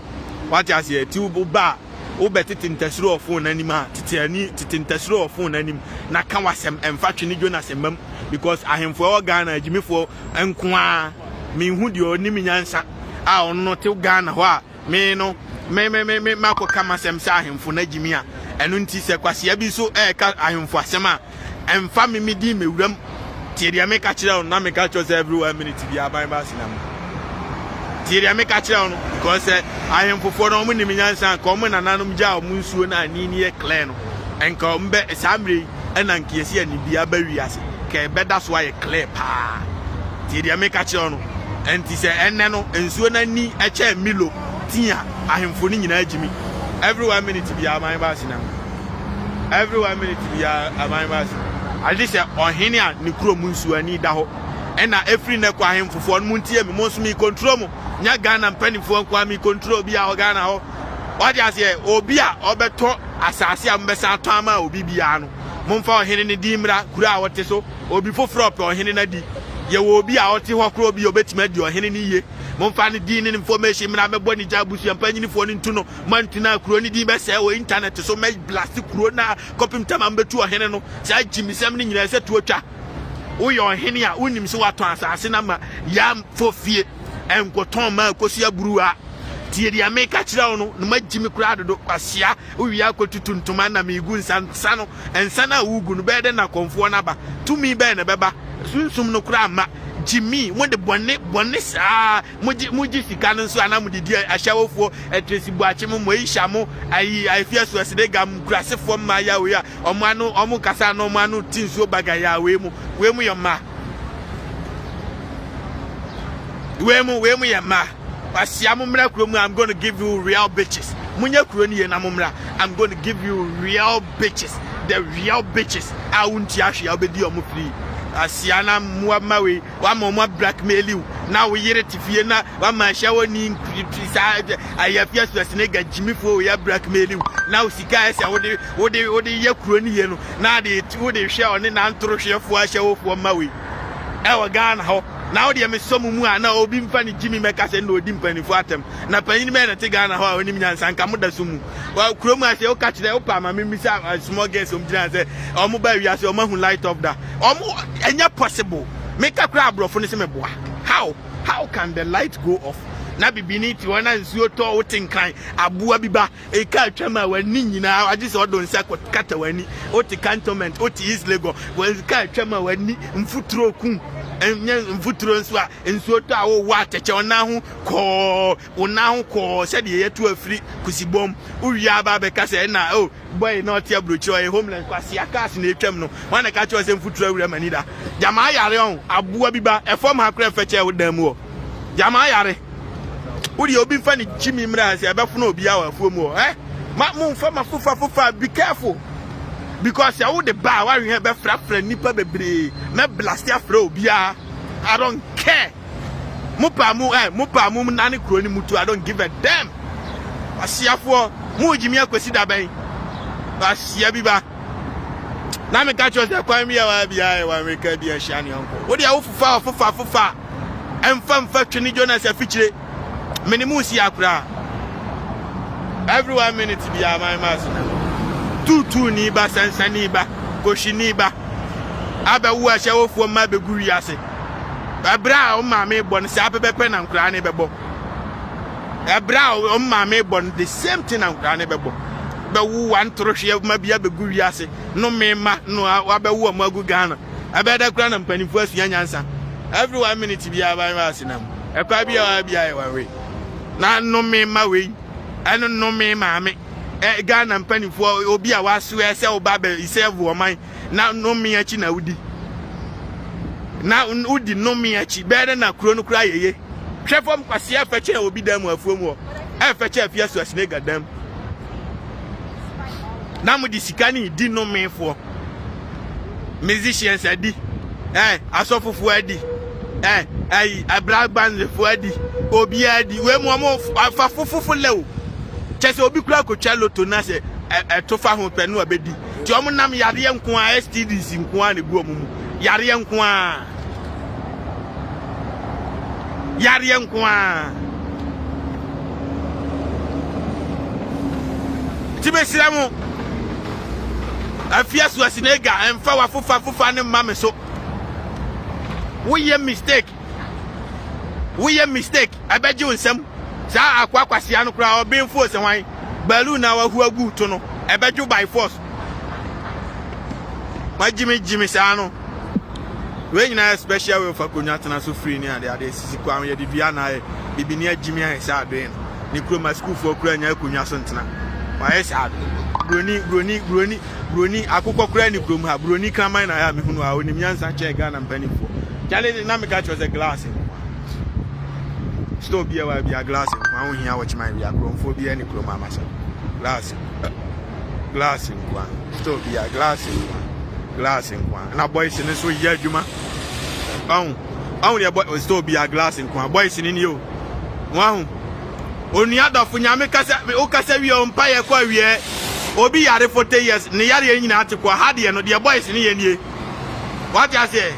what you say ti ba wo betete ntasiro ofo nanim a tete ntasiro ofo nanim na ka wasem emfa twene Jonas embam because ahemfo Ghana agimifo enkoa me hu de onim nyansa a ono te Ghana ho a me no me makoka masem sa ahemfo na agimi a eno nti se kwase abi so ka ahemfo asem a emfa me di mewuram tieria me ka kire na me ka chose every 1 minute bi aban ba sinam tieria me ka kire no because ahemfo fo no onim nyansa ka omo nananom gya omo nsuo na anini e clear no enka mbe samre ena nkiesi ani bia ba wiase ke beda so aye clear pa tieria me ka kire no enti se enne no nsuo na ni e che milo tia ahemfo ni nyina agimi every 1 minute bi aban ba sinam every 1 minute bi aban ba sinam adi se ohene a ne kuro mu nsuo ani da ho ena every ne kwa ahemfo no muntie me mo so mi control mo nya Ghana mpanifo kwa mi control bi a Ghana ho wadi ase obi a obeto asase a mbesa atama obi bia no momfa ohene ne di mra kura a wote so obi foforo pe ohene na di ye wo obi a wote ho kuro bi obetima di ohene ne ye momfa ne di ne information mra mebo ni jabusu ampanyinifo ne ntuno mantuna kuro ne di bese wo internet so me blast kuro na kopim tama mbetu ohene no sa jimisem ne nyina se tuotwa wo ye ohene a unim se wato asase na ma ya fofie enkoton ma kosia buruwa tiedia me ka kira no no magimi kura dodo kwasia uwia kotutuntuma na migu nsansa no ensa na ugu no bede na konfo na ba tumi be na beba sunsum no kura ma jimi mo de bonne sa muji sika no so ana mudidi ahyawofo etresi buache mo isha mo ayi afia so asede gam kurasefo ma ya we a omo kasa no mo anu tinsuo baga ya we mu yoma we mu yema wasia mo mra kuro mu I'm going to give you real bitches munya kuro ni ye na mo mra I'm going to give you real bitches the real bitches a wunti ahwe obedi omo free asia na muama we wa mo blackmail you na we yere tifie na wa ma hyawo ni sa ayafia so ne gajimifo we ya blackmail you na usika ese wode ye kuro ni ye no na de wode hwe one na ntoro hwefo ahyawo fo ma we e wa Ghana ho na wode me somu mu ana obi mfa ni jimi meka se na odi mpanifo atem na panyin me na te Ghana ho a onim nyansa nka mo da sumu wa kuro mu ase o ka kire o pa ma mimisa small girls om jina se omo ba wi ase omo hu light of that omo enya possible make a crowd brofo ni se me boa how can the light go off na bibini ti wona nsuo to wotin kan abua biba e ka twama wani nyina agi se odon se kata wani oti cantonment oti East Lagos we ka twama wani mfuturo kun enya mfuturo nso a nsuo to a wo wa teche ona ho ko se de yetu afiri kusibom uwia ba be ka se na boy not ya brochi o homeless kwasi akas na etwam no wana ka che o se mfuturo awura manida jama yare on abua biba e form hakra feche wo dam wo jama yare uri obi mfa ni jimi mra se abefo na obi awa afuo mu ma mu mfa mafufa be careful because ya wo de ba wa hwe be frafra nipa bebre me blast afra obi a I don't care mupa mu na ne kro ni mutu I don't give a damn asiafo mu jimi akwesi da ben asia bi ba na me catch us the kwan bia wa bia wa me ka bia hia ne onko wo dia wo fufa emfa twene Jonas afichire minimu si akura every 1 minute bia my mass tutu ni ba sansani ba koshi ni ba abawu ahye wofuo ma begu wiase ebra o ma me bon se apepepe na nkura ne bebo ebra o ma me bon the same thing na nkura ne bebo bewu wan trohwe ma bia begu wiase no me ma no abawu ma gu Ghana abeda kura na mpanifu asu nyansa every 1 minute bia ba mass na ekwa bia wa we na no me ma we eno no me ma me Ghana mpanifu obi a waso ese oba be isevu oman na no me achi na udi na udi no me achi bere na kuro no kura yeye hwefom kwase afeche obi dam afuom ho afeche afia so asinega dam na mu di sikani di no me fo musicians adi asofofo adi abragban fo adi obi adi we mu mo afa fofofo lewo chese obi kura ko chaloto na se etofa ho penu abedi ti omo nam yare nko a STDs nko a ne gu omumu yare nko a tibesira mu afia so asinega emfa wa fufa ne mame so we ye mistake abeji onsam sa akwakwase anu kura obinfo se hwan balloon na wa huagu to no ebeju by force ma jimi sa no we nyina special way for konya tena so free ni ade sisi kwa ye de dua na bibi ni ajimi a sa adoen ni kroma school for kura nya konya so ntena wa ye sa broni akukọ kura ni krom ha broni kraman na ya me hunu a onim nyansa che Ghana mpanifo challenge na me catch was a glass stop here wa bia glass kwa ho hia watch my bia kromfo bia ni krom amasa glass kwa stop here glass kwa na boys ni so ye adwuma ya boy stop here glass kwa boys ni yo wa onu adofo nyame kasa o kasa wi o mpa ye kwa wie obi yare 40 years ni yare nyina atekwa hade no de boys ni ye nie what you say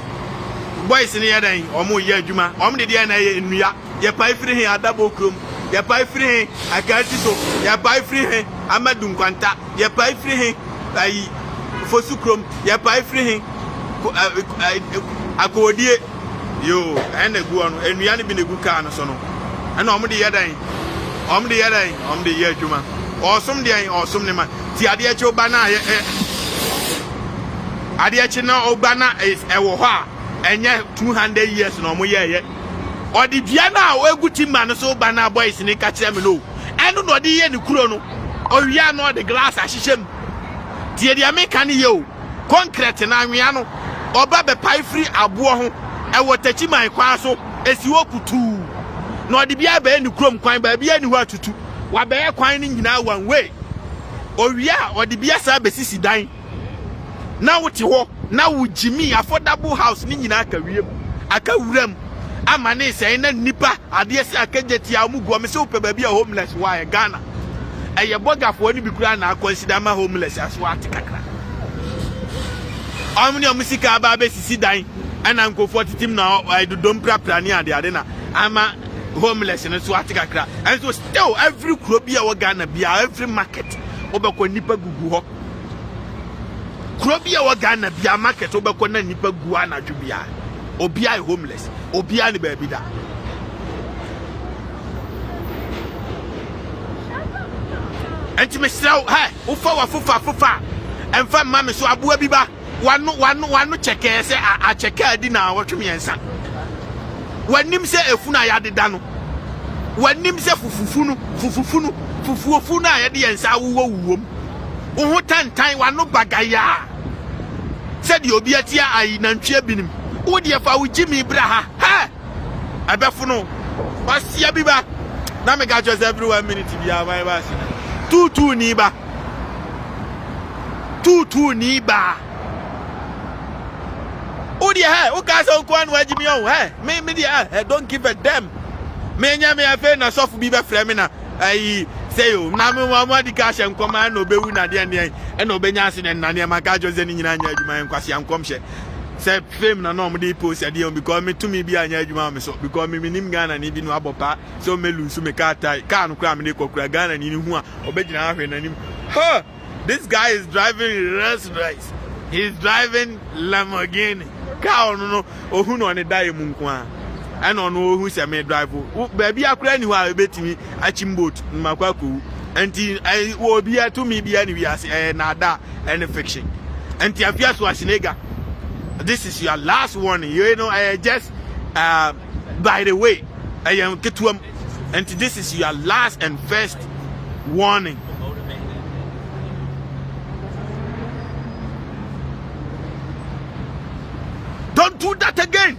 boys ni ye dan omo ye adwuma om de na ye nnua ye pai free he adabo krom ye pai free he akati so ye pai free he amadu nkwanta ye pai free he ai fosu krom ye pai free he akodie yo ene gu ono nnua ne bi ne gu ka no so no ana om de ye dan om de ye adwuma osum ne ma ti ade eche oba na ade eche na oba na ewo ho a enye 200 years na omo ye odi bia na eguti ma no so oba na boys ni ka kire me no enu no odi ye ni kuro no owia no the glass ahihiem ti ade ameka ni ye o concrete na anwea no oba be pai free abo ho ewo tachi man kwa so esi wokutu na odi bia be ni kuro kwan ba bia ni ho atutu wa be kwan ni nyina one way owia odi bia sa be sisi dan na wote ho na wo jimi affordable house ni nyina aka wiem aka wuram ama ne sei na nipa ade ese akageti amugu o me se ope ba bia homeless wa Ghana eye bogafo ni bi kura na consider ma homeless as wa tikakra amni omusika ba be sisi dan ana nkofo titim na idodom prapra ni ade na ama homeless and so atikakra and so still every crop bia wo Ghana bia every market obekọ nipa gugu ho crop bia wo Ghana bia market obekọ na nipa gugu anadwo bia obi ai homeless obi ani ba bi da enti me sraw ha ufa wa fufa emfa mama so aboa bi ba wanu cheke se a cheke adi na wotwe yensa wanim se efuna ya deda no wanim se fufufu na ya de yensa wuwom wo tantan wano bagaya se de obi atia ayi nantwe binim wo de fa wo jimi bra ha abefu no wasia bi ba na me ga just every 1 minute bia my ba tutu ni ba Odi ha o ka so kwa no agimi on me dey don't give a damn me nya me afa na sofu bi be frɛ me na ai say you na me wa di cash and come na obewu na de ne e na obenya ase ne na ne maka jose ni nyina anya adwuma enkwase ankom hye say fame na no mo dey post ade on because me to me bi anya adwuma me so because me nim Ghana ni bi no abopa so me lusu me car tie car no kra me dey kokura Ghana ni hu a obegyina ahwe na nim ha this guy is driving Rolls Royce. He's driving Lamborghini car no ohu no ne dai mu nko a and on who say me drive baby akura ni ho a betimi achimboat makwa ko anti I will be to me be any we as nada any fiction anti afia so asinega. This is your last warning, you know. I just by the way I am ketuam and this is your last and first warning. Don't do that again.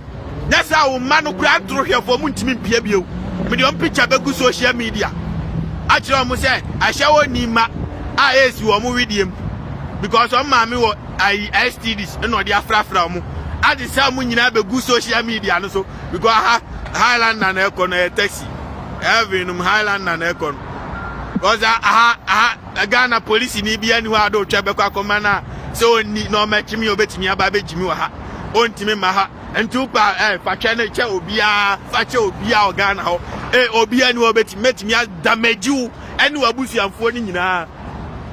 That's how man who grab through here for Muntimi Piabio. With your picture be social media. Actually, I say I shall nima as you are with him because on mammy what I STDs and not the Afra from. I just say Munina be good social media and so because I have Highland and Econ taxi. Having Highland and Econ. Because I Ghana police in Ibia who are do Chabaka Commander. So no match me or bet me about Jimmy. On Timmy Maha and two Fachana Obia, Facho Obia or Ghana, Obia no bet met me as damage you and no abusi and phoning na.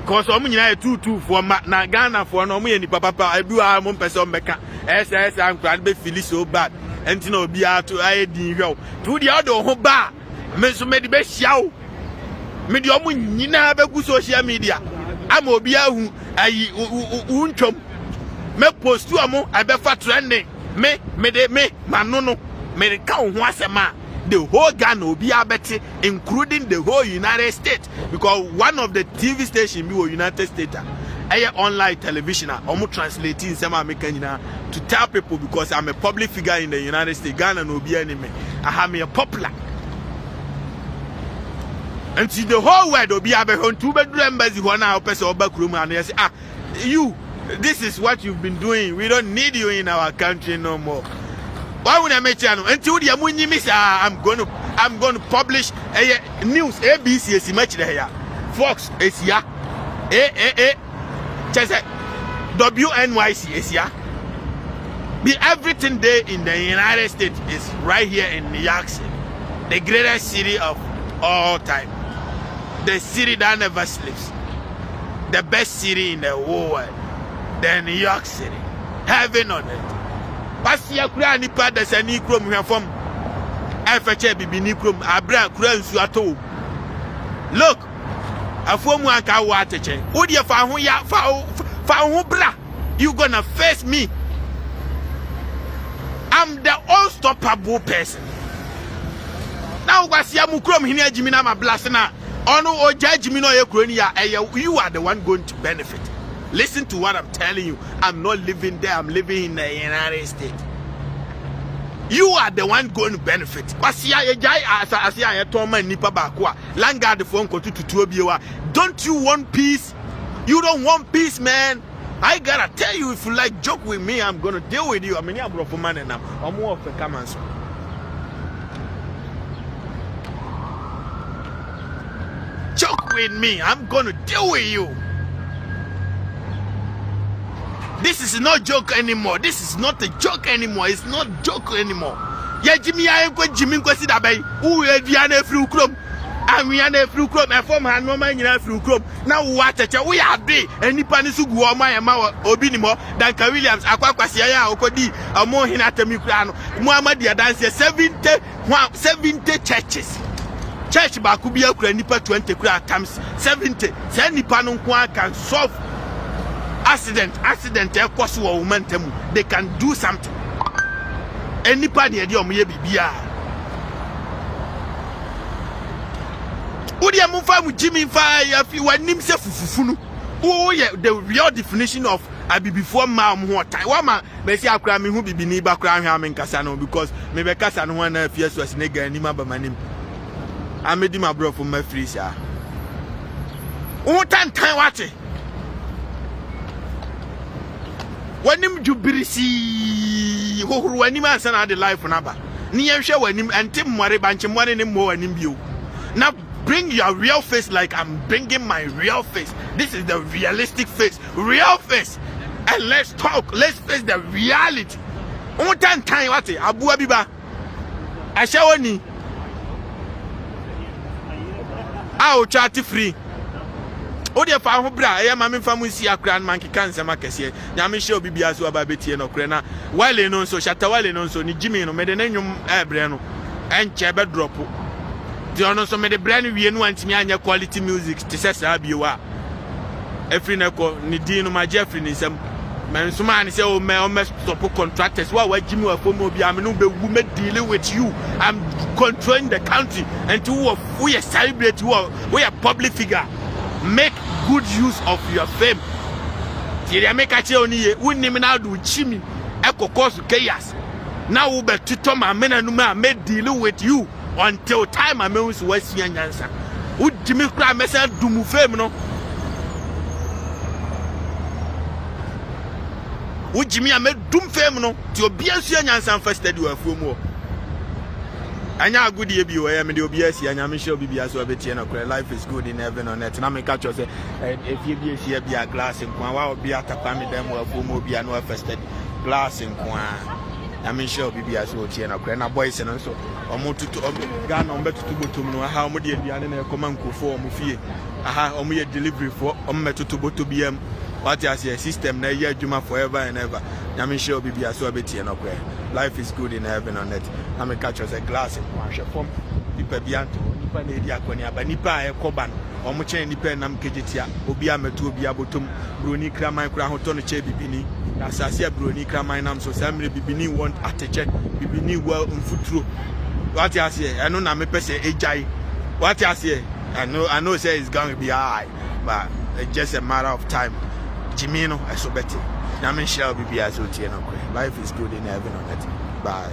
Cause I'm 2-2 for na Ghana for no me and papa. I do our own person meka. SS and can't be feeling so bad. And no Bia to I did go to the other whole bar. Meso made the best show. Medium Nina Beku social media. I'm Obia who I unchum. Me post to amo I be fat trending. Me manono me the cow once a man. The whole Ghana will be abeti, including the whole United States, because one of the TV stations be United States. I online television. I'm translating some American to tell people because I'm a public figure in the United States. Ghana no be enemy. I have me a popular. And see the whole world will be about 2 bedroom embassy one hour person or back room and they say you. This is what you've been doing. We don't need you in our country no more. Why would I make channel? Until the Amuni miss, I'm going to publish news. ABC is much there. Fox is here. WNYC is here. Be everything there in the United States is right here in New York City, the greatest city of all time, the city that never sleeps, the best city in the whole world. The New York City, heaven on it. Pasia kura ni pa da sani krom hwefom. Efeche bibi ni krom abra kura nsu ato. Look, afomu aka wa ateche. Wo de fa ho ya fa ho bra. You gonna face me. I'm the unstoppable person. Now wasia mu krom hini agimi na ma blast na. Ono oja agimi no ye kro ni ya you are the one going to benefit. Listen to what I'm telling you. I'm not living there. I'm living in the United States. You are the one going to benefit. Don't you want peace? You don't want peace, man. I gotta tell you, if you like joke with me, I'm gonna deal with you. I mean, I'm a man and I'm more of a command. Joke with me. I'm gonna deal with you. This is not joke anymore. This is not a joke anymore. It's not joke anymore. Yeah, Jimmy, I am going Jimmy Kwesi bay. Who is Diana through Chrome? And we are through Chrome. And from her no man through Chrome. Now what we are day. And Nipanisu Guama and Mawa Obinimo, Danka Williams, Aquasia, Okodi, Amo Hinatemikrano, Muhammad Yadansia, 70 churches. Church Bakubia Nipa 20 times 70. Send Nipanon can solve accident cause woman they can do something. Anybody at your bibia. Udia Mufa with Jimmy Fire if you want himself fufunu. Oh yeah, the real definition of I be before ma'am what time. Wama Messi Akrami who be niba cram ham in Casano because maybe Casano one fierce was nigga and him by my name. I made him a bro for my free sir. What time watch it? When him jubirisi who when him answer the life number. Near show when him and Tim Mari Banchim one in more and him view. Now bring your real face like I'm bringing my real face. This is the realistic face, real face. And let's talk. Let's face the reality. One time, what? Abu Abiba. I shall only. I'll chat free. Oh, dear, for bra, I am a family see a grand monkey cancer market here. Yamisho Bibiasu Babeti and Okrena. While in on so Shatawale on so ni Jimmy no Medenum Abrano and Chaba drop. The honor so made a brand new want me and your quality music to say Sabiwa. Every neco Nidino my Jeffrey is some man. So man say, oh, my almost stop contractors. Why Jimmy or Fomo be I'm no woman dealing with you. I'm controlling the country and to we celebrate you we are public figure. Make good use of your fame. They make a cheoni, we name now do chimney, echo cause chaos. Now we bet to Tom and Menanuma may deal with you until time I means West Young answer. Would Jimmy cry myself do move fame no? Would Jimmy I made doom fame no? To be a young answer first do a few more. Anya good ye bi we me de obiasi anya me show bibia so obeti na kure life is good in heaven on earth na me catch say if you be here be a glass nkwa wa obi atapa me dem wa fo mo bia no first glass nkwa na me show bibia so otie na kure na boys no so omo tutu ga na ombe tutu botom no ha omo de aduane na ekoma nkofo omo fie aha omo ye delivery for omo tutu botobiam what you say system na ye adwuma forever and ever na me show bibia so obeti na kure life is good in heaven on earth. I'm a catch as a glass and wash a form. Nipa Bianto, Nipa Nadia Konya, but Nipa a Koban, or Muchen Nipa Nam Kejitia, Obia Metu Biabotum, Bruni Kramai Krahoton Bibini, Nasasia Bruni Kraminam, so Sammy Bibini want at a check, Bibini well in foot through. What you say? I know Name say AJ. What you say? I know say it's going to be high, but it's just a matter of time. Jimino, I so better. Namin shall be as Life is good in heaven on it. Bye.